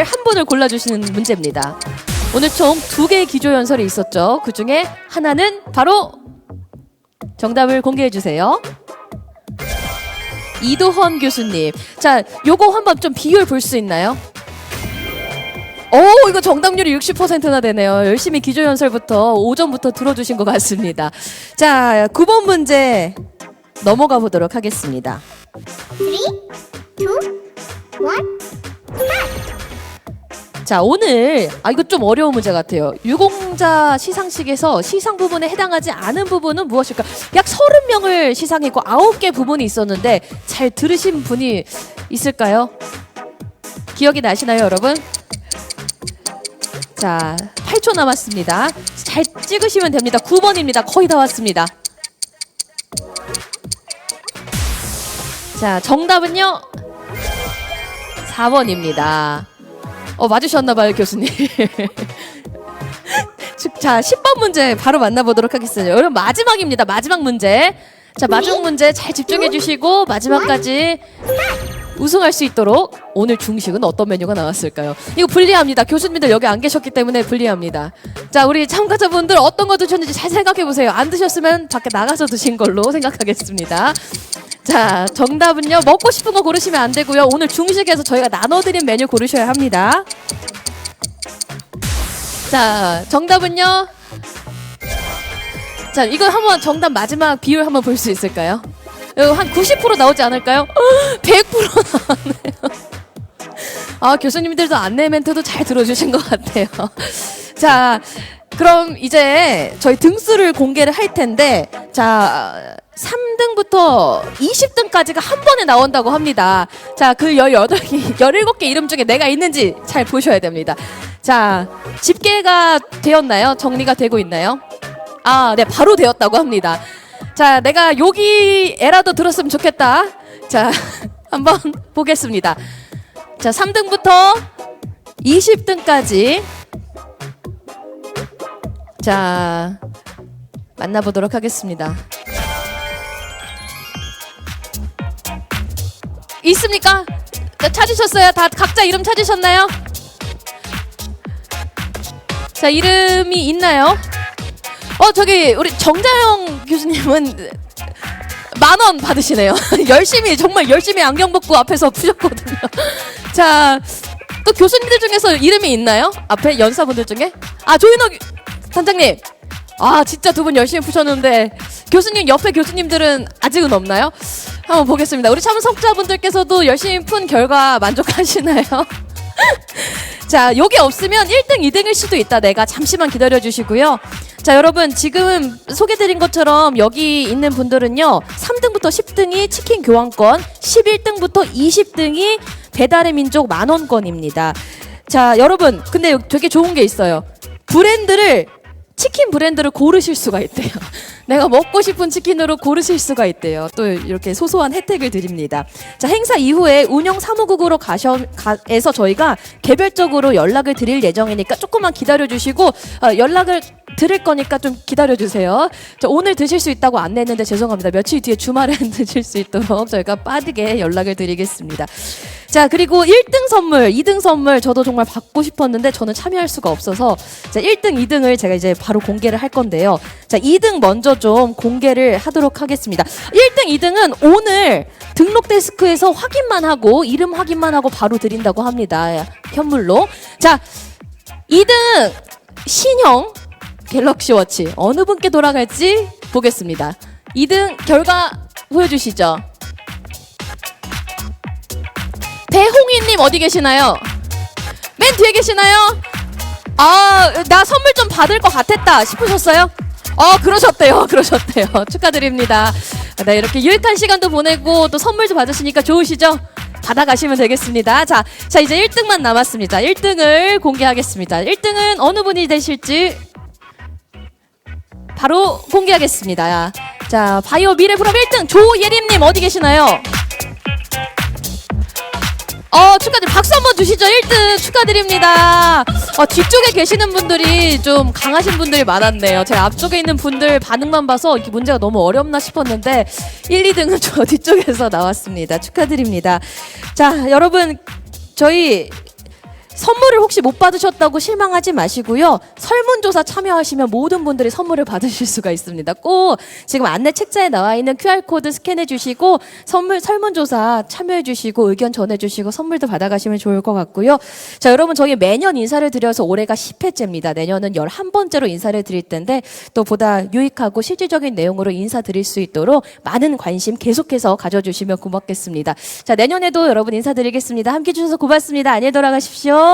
한 분을 골라주시는 문제입니다. 오늘 총 2개의 기조연설이 있었죠. 그 중에 하나는 바로 정답을 공개해주세요. 이도헌 교수님. 자, 요거 한번 좀 비율 볼 수 있나요? 이거 정답률이 60%나 되네요. 열심히 기조연설부터 오전부터 들어주신 것 같습니다. 자, 9번 문제 넘어가 보도록 하겠습니다. 3, 2, 1. 자, 오늘 이거 좀 어려운 문제 같아요. 유공자 시상식에서 시상 부분에 해당하지 않은 부분은 무엇일까? 약 30명을 시상했고 9개 부분이 있었는데 잘 들으신 분이 있을까요? 기억이 나시나요, 여러분? 자, 8초 남았습니다. 잘 찍으시면 됩니다. 9번입니다. 거의 다 왔습니다. 자, 정답은요? 4번입니다. 맞으셨나봐요, 교수님. 자, 10번 문제 바로 만나보도록 하겠습니다. 여러분, 마지막입니다. 마지막 문제. 자, 마지막 문제 잘 집중해 주시고 마지막까지 우승할 수 있도록 오늘 중식은 어떤 메뉴가 나왔을까요? 이거 불리합니다. 교수님들 여기 안 계셨기 때문에 불리합니다. 자, 우리 참가자분들 어떤 거 드셨는지 잘 생각해 보세요. 안 드셨으면 밖에 나가서 드신 걸로 생각하겠습니다. 자, 정답은요. 먹고 싶은 거 고르시면 안 되고요. 오늘 중식에서 저희가 나눠드린 메뉴 고르셔야 합니다. 자, 정답은요. 자, 이거 한번 정답 마지막 비율 한번 볼 수 있을까요? 이거 한 90% 나오지 않을까요? 100% 나왔네요. 아, 교수님들도 안내 멘트도 잘 들어주신 것 같아요. 자, 그럼 이제 저희 등수를 공개를 할 텐데, 자, 3등부터 20등까지가 한 번에 나온다고 합니다. 자, 그 18개, 17개 이름 중에 내가 있는지 잘 보셔야 됩니다. 자, 집계가 되었나요? 정리가 되고 있나요? 아, 네, 바로 되었다고 합니다. 자, 내가 여기 애라도 들었으면 좋겠다. 자, 한번 보겠습니다. 자, 3등부터 20등까지. 자, 만나보도록 하겠습니다. 있습니까? 자, 찾으셨어요? 다 각자 이름 찾으셨나요? 자, 이름이 있나요? 저기 우리 정자영 교수님은 10,000원 받으시네요. 열심히 정말 열심히 안경 벗고 앞에서 푸셨거든요. 자, 또 교수님들 중에서 이름이 있나요? 앞에 연사분들 중에? 아, 조인호 단장님. 아, 진짜 두 분 열심히 푸셨는데 교수님 옆에 교수님들은 아직은 없나요? 한번 보겠습니다. 우리 참석자분들께서도 열심히 푼 결과 만족하시나요? 자, 여기 없으면 1등, 2등일 수도 있다. 내가 잠시만 기다려 주시고요. 자, 여러분 지금 소개드린 것처럼 여기 있는 분들은요. 3등부터 10등이 치킨 교환권, 11등부터 20등이 배달의 민족 10,000원권입니다. 자, 여러분 근데 되게 좋은 게 있어요. 치킨 브랜드를 고르실 수가 있대요. 내가 먹고 싶은 치킨으로 고르실 수가 있대요. 또 이렇게 소소한 혜택을 드립니다. 자, 행사 이후에 운영 사무국으로 가서 저희가 개별적으로 연락을 드릴 예정이니까 조금만 기다려주시고 연락을 드릴 거니까 좀 기다려주세요. 자, 오늘 드실 수 있다고 안내했는데 죄송합니다. 며칠 뒤에 주말에 드실 수 있도록 저희가 빠르게 연락을 드리겠습니다. 자, 그리고 1등 선물, 2등 선물 저도 정말 받고 싶었는데 저는 참여할 수가 없어서 자, 1등, 2등을 제가 이제 바로 공개를 할 건데요. 자, 2등 먼저 좀 공개를 하도록 하겠습니다. 1등, 2등은 오늘 등록 데스크에서 확인만 하고 이름 확인만 하고 바로 드린다고 합니다. 현물로. 자, 2등 신형 갤럭시 워치 어느 분께 돌아갈지 보겠습니다. 2등 결과 보여주시죠. 배홍희님 어디 계시나요? 맨 뒤에 계시나요? 아, 나 선물 좀 받을 것 같았다 싶으셨어요? 그러셨대요. 축하드립니다. 네, 이렇게 유익한 시간도 보내고 또 선물도 받으시니까 좋으시죠? 받아가시면 되겠습니다. 자, 이제 1등만 남았습니다. 1등을 공개하겠습니다. 1등은 어느 분이 되실지 바로 공개하겠습니다. 자, 바이오 미래 프로 1등 조예림님 어디 계시나요? 축하드립니다. 박수 한번 주시죠. 1등 축하드립니다. 뒤쪽에 계시는 분들이 좀 강하신 분들이 많았네요. 제 앞쪽에 있는 분들 반응만 봐서 이렇게 문제가 너무 어렵나 싶었는데 1, 2등은 저 뒤쪽에서 나왔습니다. 축하드립니다. 자, 여러분 저희 선물을 혹시 못 받으셨다고 실망하지 마시고요. 설문조사 참여하시면 모든 분들이 선물을 받으실 수가 있습니다. 꼭 지금 안내 책자에 나와 있는 QR코드 스캔해 주시고 설문조사 참여해 주시고 의견 전해 주시고 선물도 받아가시면 좋을 것 같고요. 자, 여러분 저희 매년 인사를 드려서 올해가 10회째입니다. 내년은 11번째로 인사를 드릴 텐데 또 보다 유익하고 실질적인 내용으로 인사드릴 수 있도록 많은 관심 계속해서 가져주시면 고맙겠습니다. 자, 내년에도 여러분 인사드리겠습니다. 함께해 주셔서 고맙습니다. 안녕히 돌아가십시오.